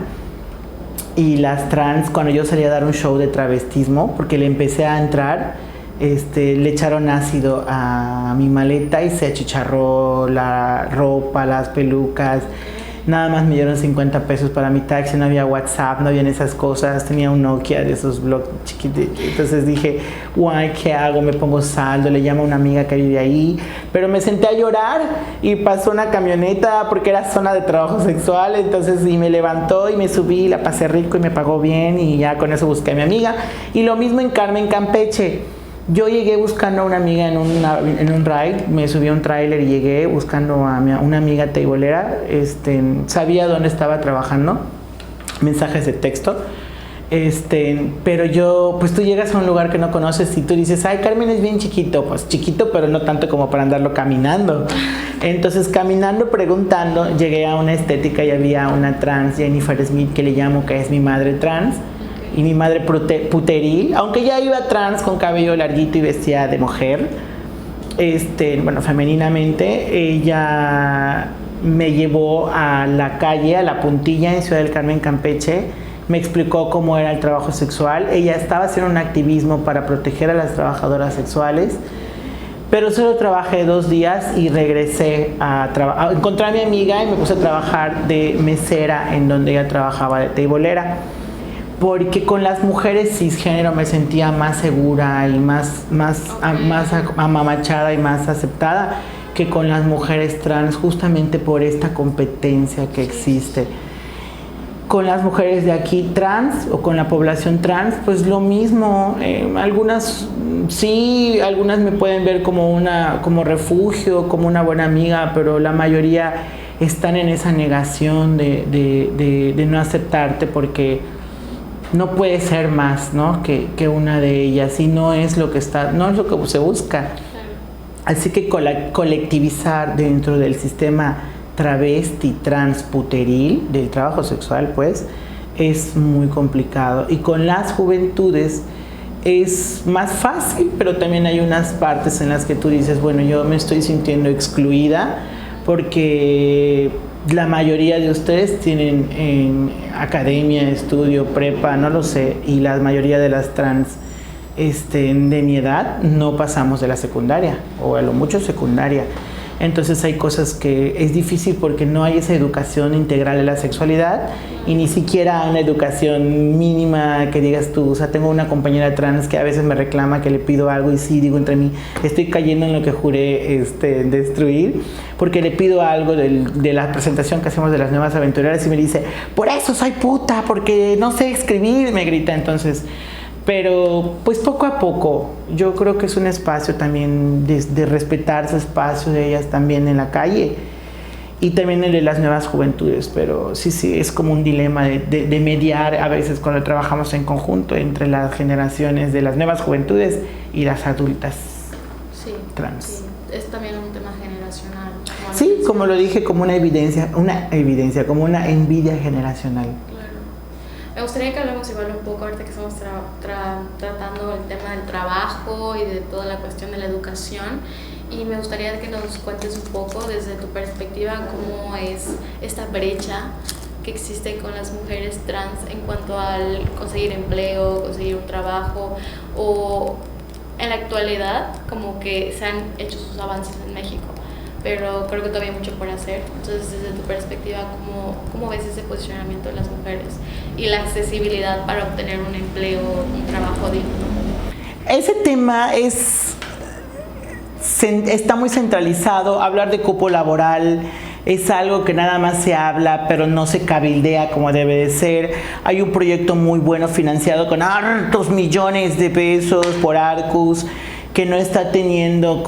Y las trans, cuando yo salía a dar un show de travestismo, porque le empecé a entrar, le echaron ácido a mi maleta y se achicharró la ropa, las pelucas. Nada más me dieron 50 pesos para mi taxi, no había WhatsApp, no habían esas cosas, tenía un Nokia de esos blogs chiquititos. Entonces dije, guay, ¿qué hago? Me pongo saldo, le llamo a una amiga que vive ahí, pero me senté a llorar y pasó una camioneta porque era zona de trabajo sexual, entonces y me levantó y me subí, la pasé rico y me pagó bien, y ya con eso busqué a mi amiga. Y lo mismo en Carmen, Campeche. Yo llegué buscando a una amiga en un ride, me subí a un tráiler y llegué buscando a una amiga tableera, sabía dónde estaba trabajando, mensajes de texto, pero yo, pues tú llegas a un lugar que no conoces y tú dices, ay, Carmen es bien chiquito, pues chiquito, pero no tanto como para andarlo caminando. Entonces, caminando, preguntando, llegué a una estética y había una trans, Jennifer Smith, que le llamo, que es mi madre trans, y mi madre puteril, aunque ya iba trans con cabello larguito y vestida de mujer, femeninamente. Ella me llevó a la calle, a La Puntilla, en Ciudad del Carmen, Campeche, me explicó cómo era el trabajo sexual. Ella estaba haciendo un activismo para proteger a las trabajadoras sexuales, pero solo trabajé 2 días y regresé a encontrar a mi amiga y me puse a trabajar de mesera en donde ella trabajaba de tableera, porque con las mujeres cisgénero me sentía más segura y más amamachada y más aceptada que con las mujeres trans, justamente por esta competencia que existe. Con las mujeres de aquí trans o con la población trans, pues lo mismo. Algunas sí, algunas me pueden ver como refugio, como una buena amiga, pero la mayoría están en esa negación de no aceptarte porque no puede ser más, ¿no? que una de ellas, y no es lo que se busca. Así que colectivizar dentro del sistema travesti, trans, puteril, del trabajo sexual, pues, es muy complicado. Y con las juventudes es más fácil, pero también hay unas partes en las que tú dices, bueno, yo me estoy sintiendo excluida porque la mayoría de ustedes tienen en academia, estudio, prepa, no lo sé, y la mayoría de las trans de mi edad no pasamos de la secundaria, o a lo mucho secundaria. Entonces hay cosas que es difícil porque no hay esa educación integral de la sexualidad y ni siquiera una educación mínima que digas tú. O sea, tengo una compañera trans que a veces me reclama que le pido algo y sí, digo entre mí, estoy cayendo en lo que juré destruir, porque le pido algo de la presentación que hacemos de las nuevas aventureras y me dice, por eso soy puta, porque no sé escribir, me grita. Entonces, pero pues poco a poco, yo creo que es un espacio también de respetar ese espacio de ellas también en la calle y también el de las nuevas juventudes, pero sí, es como un dilema de mediar a veces cuando trabajamos en conjunto entre las generaciones de las nuevas juventudes y las adultas trans. Sí, es también un tema generacional. Sí, como lo dije, como una evidencia, como una envidia generacional. Me gustaría que hablemos igual un poco ahorita que estamos tratando el tema del trabajo y de toda la cuestión de la educación, y me gustaría que nos cuentes un poco desde tu perspectiva cómo es esta brecha que existe con las mujeres trans en cuanto al conseguir empleo, conseguir un trabajo, o en la actualidad como que se han hecho sus avances en México, pero creo que todavía hay mucho por hacer. Entonces, desde tu perspectiva, ¿cómo ves ese posicionamiento de las mujeres y la accesibilidad para obtener un empleo, un trabajo digno? Ese tema está muy centralizado. Hablar de cupo laboral es algo que nada más se habla, pero no se cabildea como debe de ser. Hay un proyecto muy bueno financiado con hartos millones de pesos por Arcus, que no está teniendo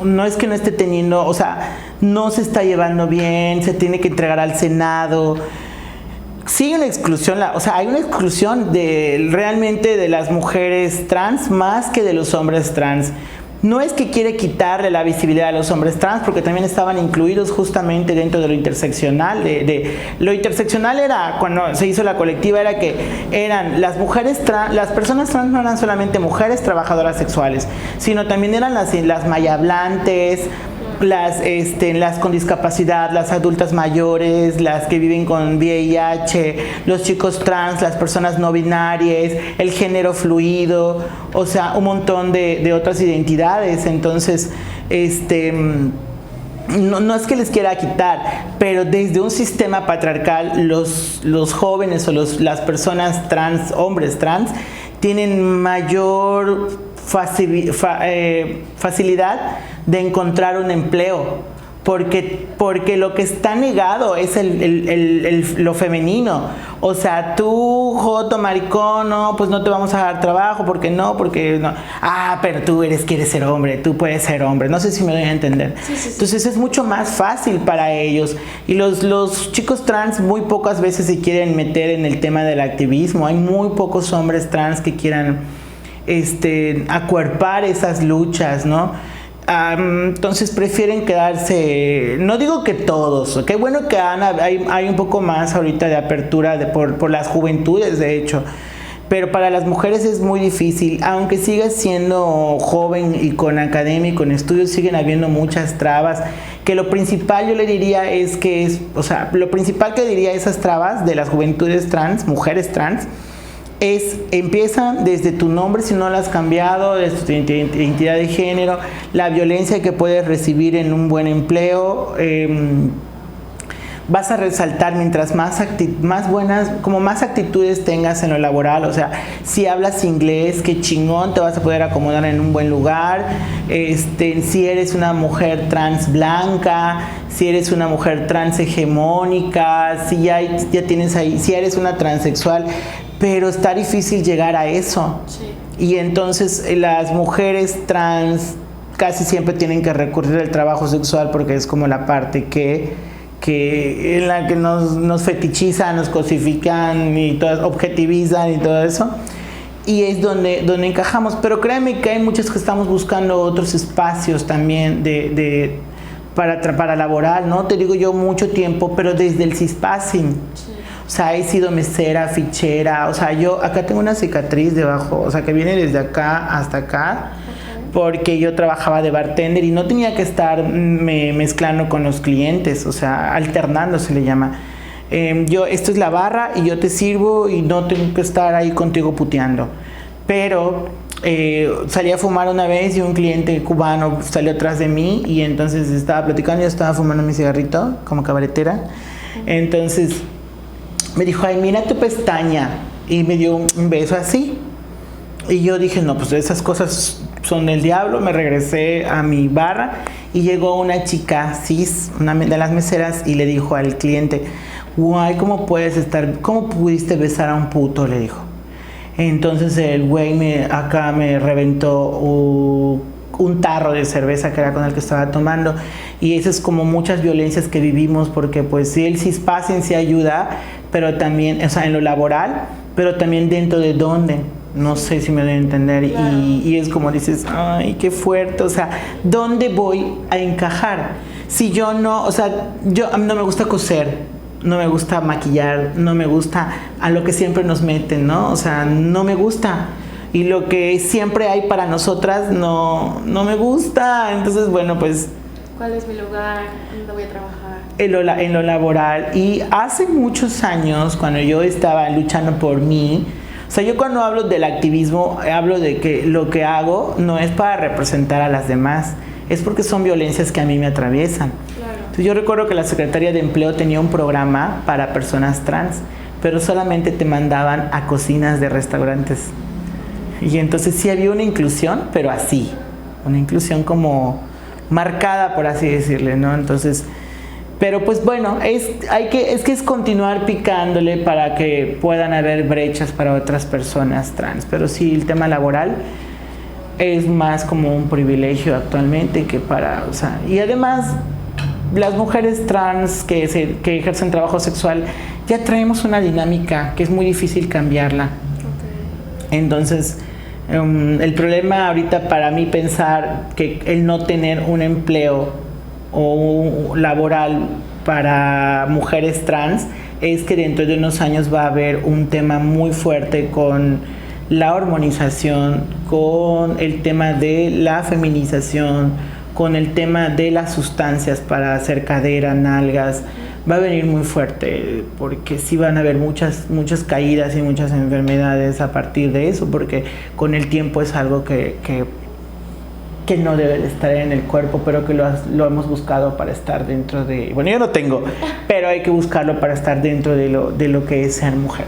no es que no esté teniendo, o sea, no se está llevando bien, se tiene que entregar al Senado. Sí hay una exclusión, hay una exclusión realmente de las mujeres trans más que de los hombres trans. No es que quiere quitarle la visibilidad a los hombres trans, porque también estaban incluidos justamente dentro de lo interseccional. Lo interseccional era, cuando se hizo la colectiva, era que eran las mujeres trans, las personas trans no eran solamente mujeres trabajadoras sexuales, sino también eran las mayablantes, las con discapacidad, las adultas mayores, las que viven con VIH, los chicos trans, las personas no binarias, el género fluido, o sea, un montón de otras identidades. Entonces, no es que les quiera quitar, pero desde un sistema patriarcal, los jóvenes o las personas trans, hombres trans, tienen mayor facilidad de encontrar un empleo, porque lo que está negado es lo femenino. O sea, tú, joto, maricón, no, pues no te vamos a dar trabajo, porque no. Pero tú quieres ser hombre, tú puedes ser hombre. No sé si me doy a entender. Sí. Entonces es mucho más fácil para ellos. Y los chicos trans muy pocas veces se quieren meter en el tema del activismo. Hay muy pocos hombres trans que quieran acuerpar esas luchas, ¿no? Entonces prefieren quedarse, no digo que todos, qué bueno que hay un poco más ahorita de apertura por las juventudes, de hecho, pero para las mujeres es muy difícil, aunque sigas siendo joven y con academia y con estudios, siguen habiendo muchas trabas, que lo principal yo le diría lo principal que diría esas trabas de las juventudes trans, mujeres trans, empiezan desde tu nombre, si no lo has cambiado, desde tu identidad de género, la violencia que puedes recibir en un buen empleo. Vas a resaltar mientras más actitudes tengas en lo laboral. O sea, si hablas inglés, qué chingón, te vas a poder acomodar en un buen lugar. Si eres una mujer trans blanca, si eres una mujer trans hegemónica, si ya tienes ahí, si eres una transexual, pero está difícil llegar a eso. Sí. Y entonces las mujeres trans casi siempre tienen que recurrir al trabajo sexual, porque es como la parte en la que nos fetichizan, nos cosifican y objetivizan y todo eso, y es donde encajamos. Pero créanme que hay muchos que estamos buscando otros espacios también para laborar, ¿no? Te digo yo, mucho tiempo, pero desde el cispassing. Sí. O sea, he sido mesera, fichera, o sea, yo acá tengo una cicatriz debajo, o sea, que viene desde acá hasta acá, porque yo trabajaba de bartender y no tenía que estar mezclando con los clientes, o sea, alternando se le llama. Esto es la barra y yo te sirvo y no tengo que estar ahí contigo puteando. Pero salí a fumar una vez y un cliente cubano salió atrás de mí y entonces estaba platicando, yo estaba fumando mi cigarrito como cabaretera. Entonces me dijo, ay, mira tu pestaña, y me dio un beso así. Y yo dije, no, pues esas cosas son del diablo. Me regresé a mi barra y llegó una chica cis, una de las meseras, y le dijo al cliente, guay, ¿cómo pudiste besar a un puto? Le dijo. Entonces el güey me reventó un tarro de cerveza que era con el que estaba tomando, y eso es como muchas violencias que vivimos, porque pues si el cispassing sí ayuda, pero también, o sea, en lo laboral, pero también dentro de dónde. No sé si me doy a entender. Claro. Y es como dices, ay, qué fuerte, o sea, ¿dónde voy a encajar? Si yo no, o sea, a mí no me gusta coser, no me gusta maquillar, no me gusta a lo que siempre nos meten, ¿no? O sea, no me gusta. Y lo que siempre hay para nosotras no me gusta. Entonces, bueno, pues ¿Cuál es mi lugar? ¿Dónde voy a trabajar? En lo laboral. Y hace muchos años, cuando yo estaba luchando por mí, o sea, yo cuando hablo del activismo, hablo de que lo que hago no es para representar a las demás, es porque son violencias que a mí me atraviesan. Claro. Entonces, yo recuerdo que la Secretaría de Empleo tenía un programa para personas trans, pero solamente te mandaban a cocinas de restaurantes. Y entonces sí había una inclusión, pero así, una inclusión como marcada, por así decirle, ¿no? Entonces, pero pues bueno, es continuar picándole para que puedan haber brechas para otras personas trans. Pero sí, el tema laboral es más como un privilegio actualmente que para, o sea, y además las mujeres trans que ejercen trabajo sexual ya traemos una dinámica que es muy difícil cambiarla. Okay. Entonces, el problema ahorita para mí pensar que el no tener un empleo o laboral para mujeres trans es que dentro de unos años va a haber un tema muy fuerte con la hormonización, con el tema de la feminización, con el tema de las sustancias para hacer cadera, nalgas. Va a venir muy fuerte porque sí van a haber muchas caídas y muchas enfermedades a partir de eso, porque con el tiempo es algo que no debe de estar en el cuerpo, pero que lo hemos buscado para estar dentro de... Bueno, yo no tengo, pero hay que buscarlo para estar dentro de lo que es ser mujer.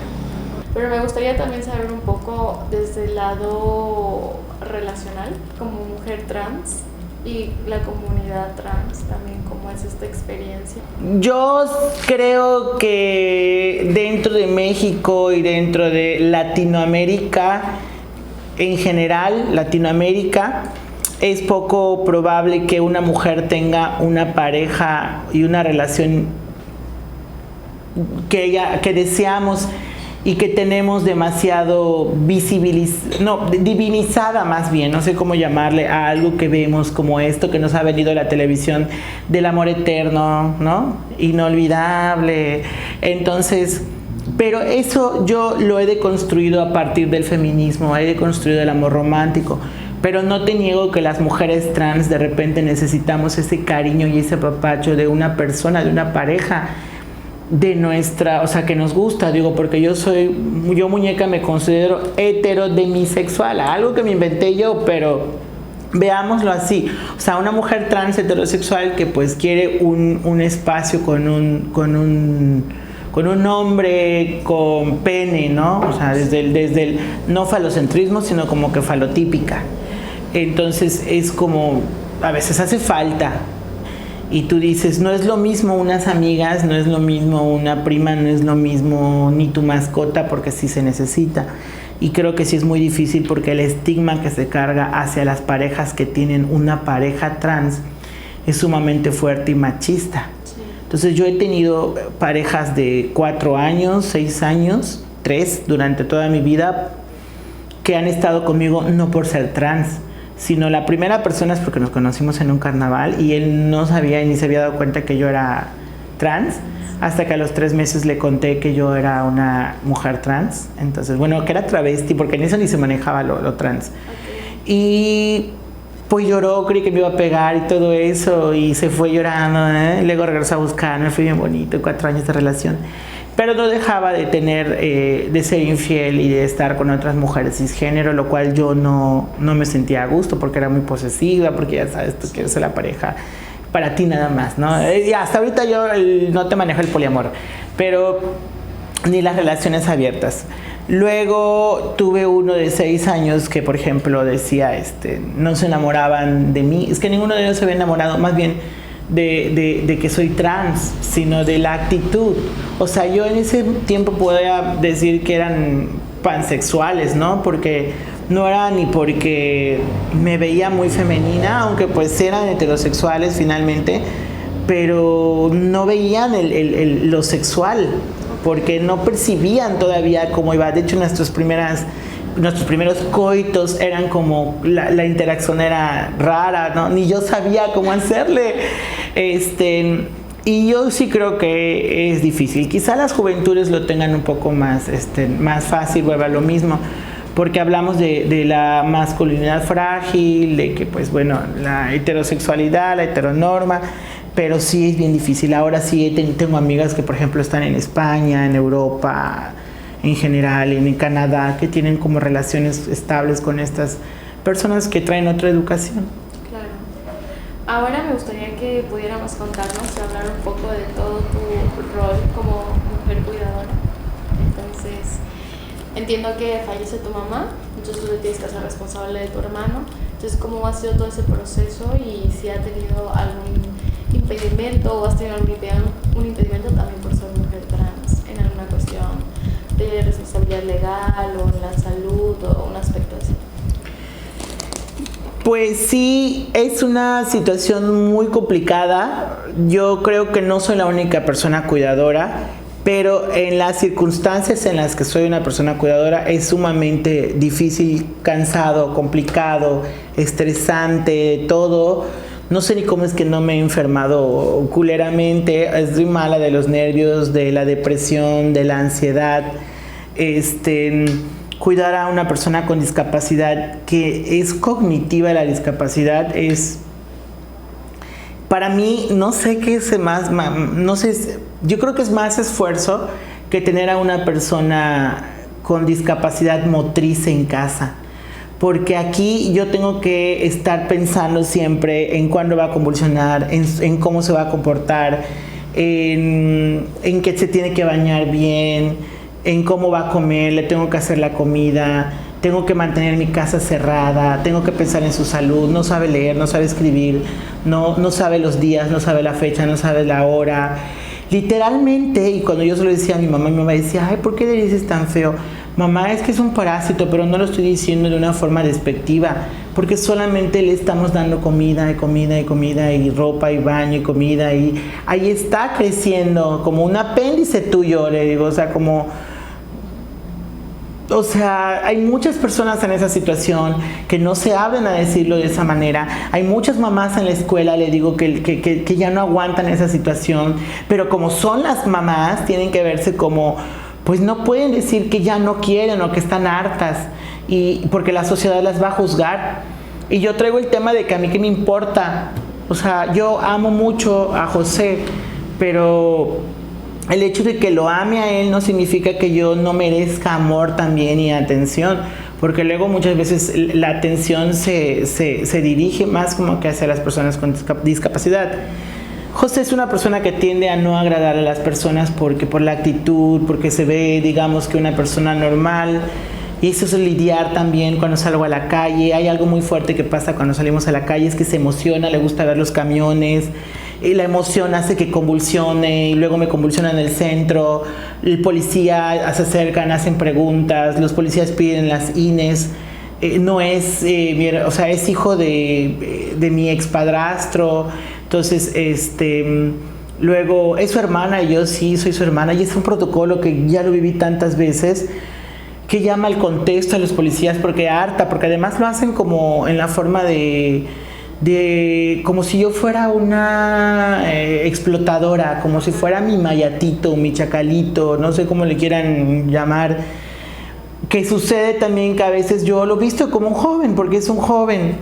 Pero me gustaría también saber un poco desde el lado relacional, como mujer trans, y la comunidad trans también, ¿cómo es esta experiencia? Yo creo que dentro de México y dentro de Latinoamérica, en general, Latinoamérica, es poco probable que una mujer tenga una pareja y una relación que deseamos y que tenemos demasiado divinizada, más bien, no sé cómo llamarle, a algo que vemos como esto que nos ha venido la televisión del amor eterno, ¿no? Inolvidable. Entonces, pero eso yo lo he deconstruido a partir del feminismo, he deconstruido el amor romántico, pero no te niego que las mujeres trans de repente necesitamos ese cariño y ese apapacho de una persona, de una pareja, de nuestra, o sea, que nos gusta, digo, porque yo muñeca me considero heterodemisexual, algo que me inventé yo, pero veámoslo así, o sea, una mujer trans heterosexual que pues quiere un espacio con un hombre con pene, ¿no? O sea, desde el no falocentrismo, sino como que falotípica. Entonces es como, a veces hace falta. Y tú dices, no es lo mismo unas amigas, no es lo mismo una prima, no es lo mismo ni tu mascota, porque sí se necesita. Y creo que sí es muy difícil porque el estigma que se carga hacia las parejas que tienen una pareja trans es sumamente fuerte y machista. Sí. Entonces yo he tenido parejas de 4 años, 6 años, 3 durante toda mi vida que han estado conmigo no por ser trans, sino la primera persona es porque nos conocimos en un carnaval y él no sabía ni se había dado cuenta que yo era trans, hasta que a los 3 meses le conté que yo era una mujer trans, entonces, bueno, que era travesti, porque en eso ni se manejaba lo trans. Okay. Y pues lloró, creí que me iba a pegar y todo eso, y se fue llorando, ¿eh? Luego regresó a buscarme, fue bien bonito, 4 años de relación. Pero no dejaba de tener, de ser infiel y de estar con otras mujeres cisgénero, lo cual yo no me sentía a gusto porque era muy posesiva, porque ya sabes, tú quieres ser la pareja para ti nada más, ¿no? Y hasta ahorita yo no te manejo el poliamor, pero ni las relaciones abiertas. Luego tuve uno de 6 años que, por ejemplo, decía, no se enamoraban de mí, es que ninguno de ellos se había enamorado, más bien de que soy trans, sino de la actitud. O sea, yo en ese tiempo podía decir que eran pansexuales, ¿no? Porque no era ni porque me veía muy femenina, aunque pues eran heterosexuales finalmente, pero no veían lo sexual, porque no percibían todavía cómo iba. De hecho, nuestros primeros coitos eran como, la interacción era rara, ¿no? Ni yo sabía cómo hacerle. Y yo sí creo que es difícil. Quizá las juventudes lo tengan un poco más fácil, vuelva a lo mismo. porque hablamos de la masculinidad frágil, de que pues bueno, la heterosexualidad, la heteronorma, pero sí es bien difícil. Ahora sí tengo amigas que por ejemplo están en España, en Europa, en general, en Canadá, que tienen como relaciones estables con estas personas que traen otra educación. Claro. Ahora me gustaría que pudiéramos contarnos y hablar un poco de todo tu rol como mujer cuidadora. Entonces, entiendo que fallece tu mamá, entonces tú te tienes que hacer responsable de tu hermano. Entonces, ¿cómo ha sido todo ese proceso y si ha tenido algún impedimento o has tenido un impedimento también por ser mujer trans en alguna cuestión de responsabilidad legal o en la salud o un aspecto así? Pues sí, es una situación muy complicada. Yo creo que no soy la única persona cuidadora, pero en las circunstancias en las que soy una persona cuidadora es sumamente difícil, cansado, complicado, estresante, todo. No sé ni cómo es que no me he enfermado culeramente. Estoy mala de los nervios, de la depresión, de la ansiedad. Cuidar a una persona con discapacidad que es cognitiva, la discapacidad es, para mí, no sé qué es más, no sé, yo creo que es más esfuerzo que tener a una persona con discapacidad motriz en casa, porque aquí yo tengo que estar pensando siempre en cuándo va a convulsionar, en cómo se va a comportar, en que se tiene que bañar bien, en cómo va a comer, le tengo que hacer la comida, tengo que mantener mi casa cerrada, tengo que pensar en su salud. No sabe leer, no sabe escribir, no sabe los días, no sabe la fecha, no sabe la hora. Literalmente, y cuando yo se lo decía a mi mamá decía, ay, ¿por qué le dices tan feo? Mamá, es que es un parásito, pero no lo estoy diciendo de una forma despectiva, porque solamente le estamos dando comida y comida y comida y ropa y baño y comida, y ahí está creciendo como un apéndice tuyo, le digo, o sea, hay muchas personas en esa situación que no se abren a decirlo de esa manera. Hay muchas mamás en la escuela, le digo, que ya no aguantan esa situación, pero como son las mamás, tienen que verse como, pues no pueden decir que ya no quieren o que están hartas, y porque la sociedad las va a juzgar. Y yo traigo el tema de que a mí qué me importa. O sea, yo amo mucho a José, pero el hecho de que lo ame a él no significa que yo no merezca amor también y atención, porque luego muchas veces la atención se dirige más como que hacia las personas con discapacidad. José es una persona que tiende a no agradar a las personas por la actitud, porque se ve, digamos, que una persona normal, y eso es lidiar también cuando salgo a la calle. Hay algo muy fuerte que pasa cuando salimos a la calle, es que se emociona, le gusta ver los camiones, y la emoción hace que convulsione, y luego me convulsiona en el centro. El policía se acercan, hacen preguntas, los policías piden las INES. No es, o sea, es hijo de mi expadrastro. Entonces, luego es su hermana, y yo sí soy su hermana, y es un protocolo que ya lo viví tantas veces, que llama al contexto a los policías porque además lo hacen como en la forma de como si yo fuera una explotadora, como si fuera mi mayatito, mi chacalito, no sé cómo le quieran llamar. Que sucede también que a veces yo lo visto como un joven, porque es un joven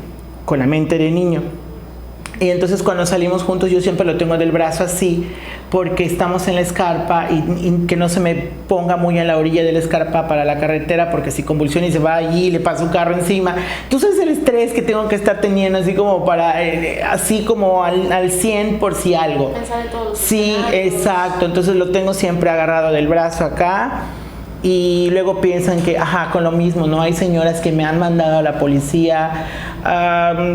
con la mente de niño. Y entonces cuando salimos juntos yo siempre lo tengo del brazo así, porque estamos en la escarpa, y que no se me ponga muy en la orilla de la escarpa para la carretera, porque si convulsiona y se va allí y le pasa un carro encima. Tú sabes el estrés que tengo que estar teniendo, así como para, así como al 100 por si algo. Pensar en todos los Sí, exacto. Entonces lo tengo siempre agarrado del brazo acá. Y luego piensan que, con lo mismo, ¿no? Hay señoras que me han mandado a la policía.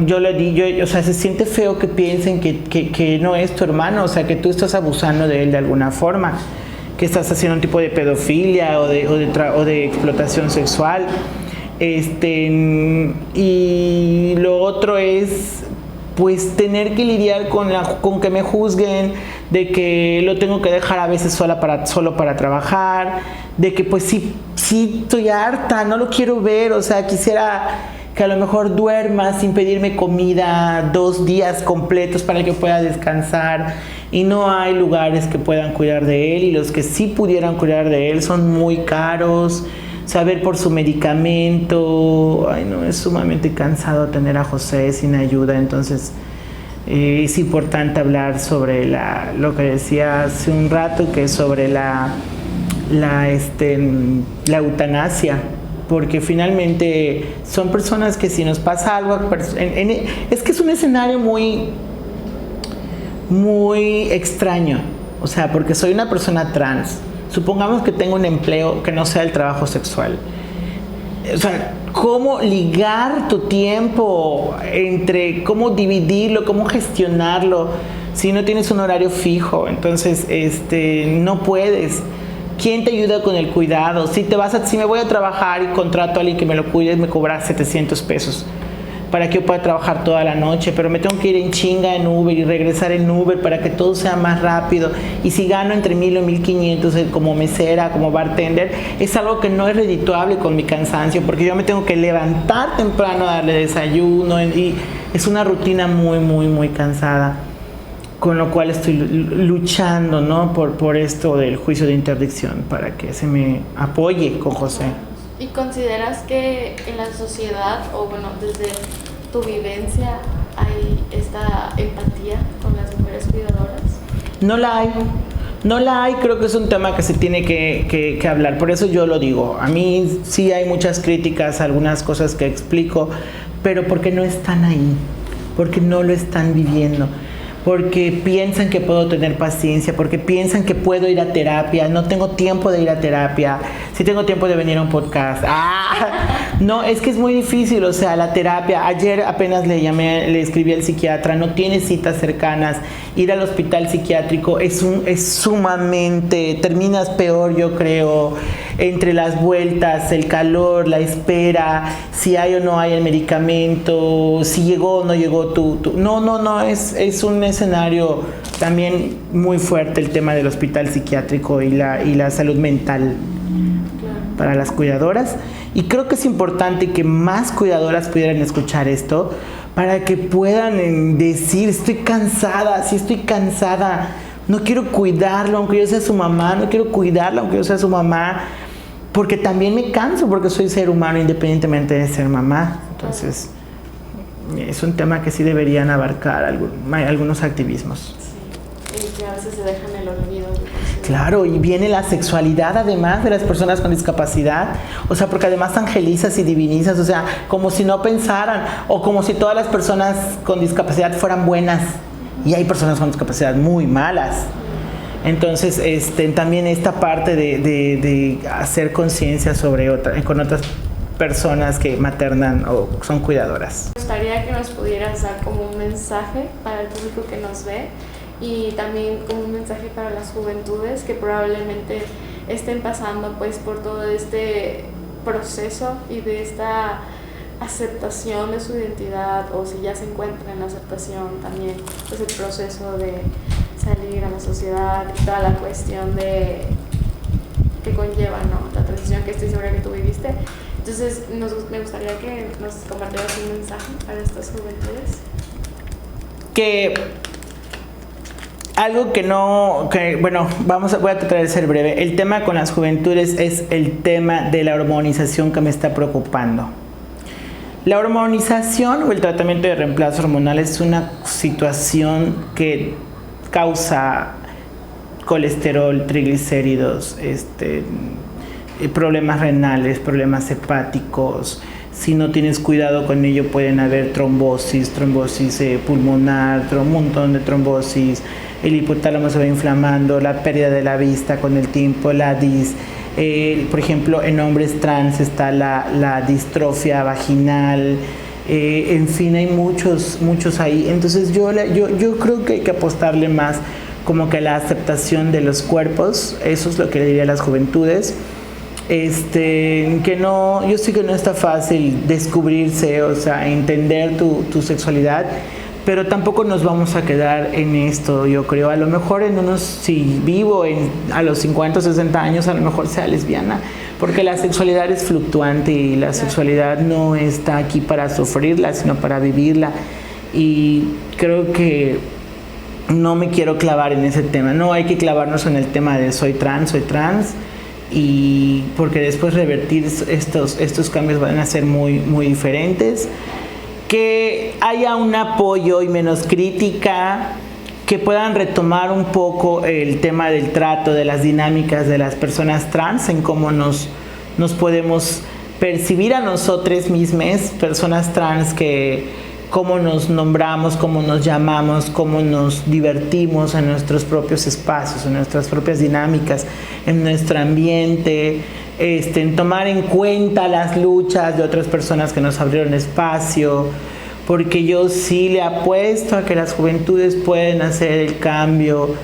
Yo le digo, o sea, se siente feo que piensen que no es tu hermano, o sea, que tú estás abusando de él de alguna forma, que estás haciendo un tipo de pedofilia o de explotación sexual. Y lo otro es, pues, tener que lidiar con que me juzguen, de que lo tengo que dejar a veces solo para trabajar, de que pues sí estoy harta, no lo quiero ver, o sea, quisiera que a lo mejor duerma sin pedirme comida 2 días completos para que pueda descansar, y no hay lugares que puedan cuidar de él, y los que sí pudieran cuidar de él son muy caros, saber por su medicamento. Ay, no, es sumamente cansado tener a José sin ayuda, entonces es importante hablar sobre lo que decía hace un rato, que es sobre la eutanasia, porque finalmente son personas que si nos pasa algo, es que es un escenario muy, muy extraño, o sea, porque soy una persona trans, supongamos que tengo un empleo que no sea el trabajo sexual. O sea, cómo ligar tu tiempo entre cómo dividirlo, cómo gestionarlo, si no tienes un horario fijo, entonces no puedes. ¿Quién te ayuda con el cuidado? Si me voy a trabajar y contrato a alguien que me lo cuide, me cobra 700 pesos para que yo pueda trabajar toda la noche, pero me tengo que ir en chinga en Uber y regresar en Uber para que todo sea más rápido. Y si gano entre 1,000 o 1,500 como mesera, como bartender, es algo que no es redituable con mi cansancio, porque yo me tengo que levantar temprano a darle desayuno y es una rutina muy, muy, muy cansada. Con lo cual estoy luchando, ¿no? por esto del juicio de interdicción, para que se me apoye con José. ¿Y consideras que en la sociedad, o bueno, desde tu vivencia, hay esta empatía con las mujeres cuidadoras? No la hay, creo que es un tema que se tiene que hablar, por eso yo lo digo. A mí sí hay muchas críticas, algunas cosas que explico, pero porque no están ahí, porque no lo están viviendo. Porque piensan que puedo tener paciencia, porque piensan que puedo ir a terapia. No tengo tiempo de ir a terapia, sí tengo tiempo de venir a un podcast. No, es que es muy difícil, o sea, la terapia. Ayer apenas le escribí al psiquiatra, no tiene citas cercanas. Ir al hospital psiquiátrico es sumamente, terminas peor, yo creo, entre las vueltas, el calor, la espera, si hay o no hay el medicamento, si llegó o no llegó No, es un escenario también muy fuerte el tema del hospital psiquiátrico y la salud mental para las cuidadoras. Y creo que es importante que más cuidadoras pudieran escuchar esto para que puedan decir, estoy cansada, no quiero cuidarlo aunque yo sea su mamá, no quiero cuidarlo aunque yo sea su mamá, porque también me canso, porque soy ser humano independientemente de ser mamá. Entonces es un tema que sí deberían abarcar algunos activismos. Sí, y que a veces se dejan el olvido. Claro, y viene la sexualidad además de las personas con discapacidad, o sea, porque además angelizas y divinizas, o sea, como si no pensaran, o como si todas las personas con discapacidad fueran buenas, y hay personas con discapacidad muy malas. Entonces, también esta parte de hacer conciencia con otras personas que maternan o son cuidadoras. Me gustaría que nos pudieras dar como un mensaje para el público que nos ve, y también como un mensaje para las juventudes que probablemente estén pasando pues por todo este proceso y de esta aceptación de su identidad, o si ya se encuentran en la aceptación también, pues el proceso de salir a la sociedad y toda la cuestión que conlleva, ¿no?, la transición que estoy segura que tú viviste. Entonces me gustaría que nos compartieras un mensaje para estas juventudes. Que algo voy a tratar de ser breve. El tema con las juventudes es el tema de la hormonización que me está preocupando. La hormonización o el tratamiento de reemplazo hormonal es una situación que causa colesterol, triglicéridos, problemas renales, problemas hepáticos. Si no tienes cuidado con ello pueden haber trombosis pulmonar, un montón de trombosis, el hipotálamo se va inflamando, la pérdida de la vista con el tiempo, la por ejemplo, en hombres trans está la distrofia vaginal, en fin, hay muchos ahí. Entonces yo creo que hay que apostarle más como que a la aceptación de los cuerpos. Eso es lo que le diría a las juventudes. Yo sé que no está fácil descubrirse, o sea, entender tu sexualidad, pero tampoco nos vamos a quedar en esto, yo creo. A lo mejor si vivo a los 50 o 60 años, a lo mejor sea lesbiana, porque la sexualidad es fluctuante y la sexualidad no está aquí para sufrirla, sino para vivirla. Y creo que no me quiero clavar en ese tema. No hay que clavarnos en el tema de soy trans. y porque después revertir estos cambios van a ser muy, muy diferentes. Que haya un apoyo y menos crítica, que puedan retomar un poco el tema del trato, de las dinámicas de las personas trans, en cómo nos podemos percibir a nosotros mismos, personas trans, que cómo nos nombramos, cómo nos llamamos, cómo nos divertimos en nuestros propios espacios, en nuestras propias dinámicas, en nuestro ambiente, en tomar en cuenta las luchas de otras personas que nos abrieron espacio, porque yo sí le apuesto a que las juventudes pueden hacer el cambio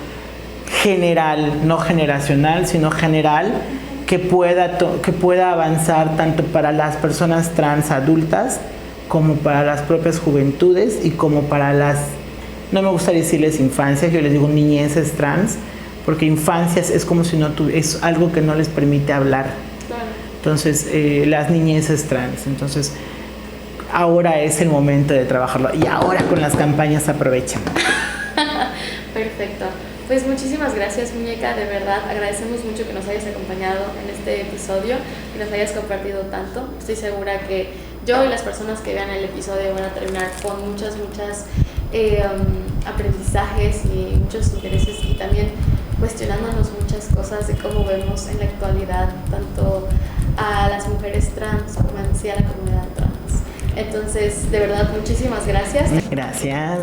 general, no generacional, sino general, que pueda avanzar tanto para las personas trans adultas como para las propias juventudes y como para las, no me gustaría decirles infancias, yo les digo niñeces trans, porque infancias es como si no es algo que no les permite hablar. Claro. Entonces, las niñeces trans. Entonces, ahora es el momento de trabajarlo y ahora con las campañas aprovechan. Perfecto. Pues muchísimas gracias, muñeca, de verdad agradecemos mucho que nos hayas acompañado en este episodio, que nos hayas compartido tanto. Estoy segura que yo y las personas que vean el episodio van a terminar con muchas aprendizajes y muchos intereses, y también cuestionándonos muchas cosas de cómo vemos en la actualidad tanto a las mujeres trans como en sí a la comunidad trans. Entonces, de verdad, muchísimas gracias. Gracias.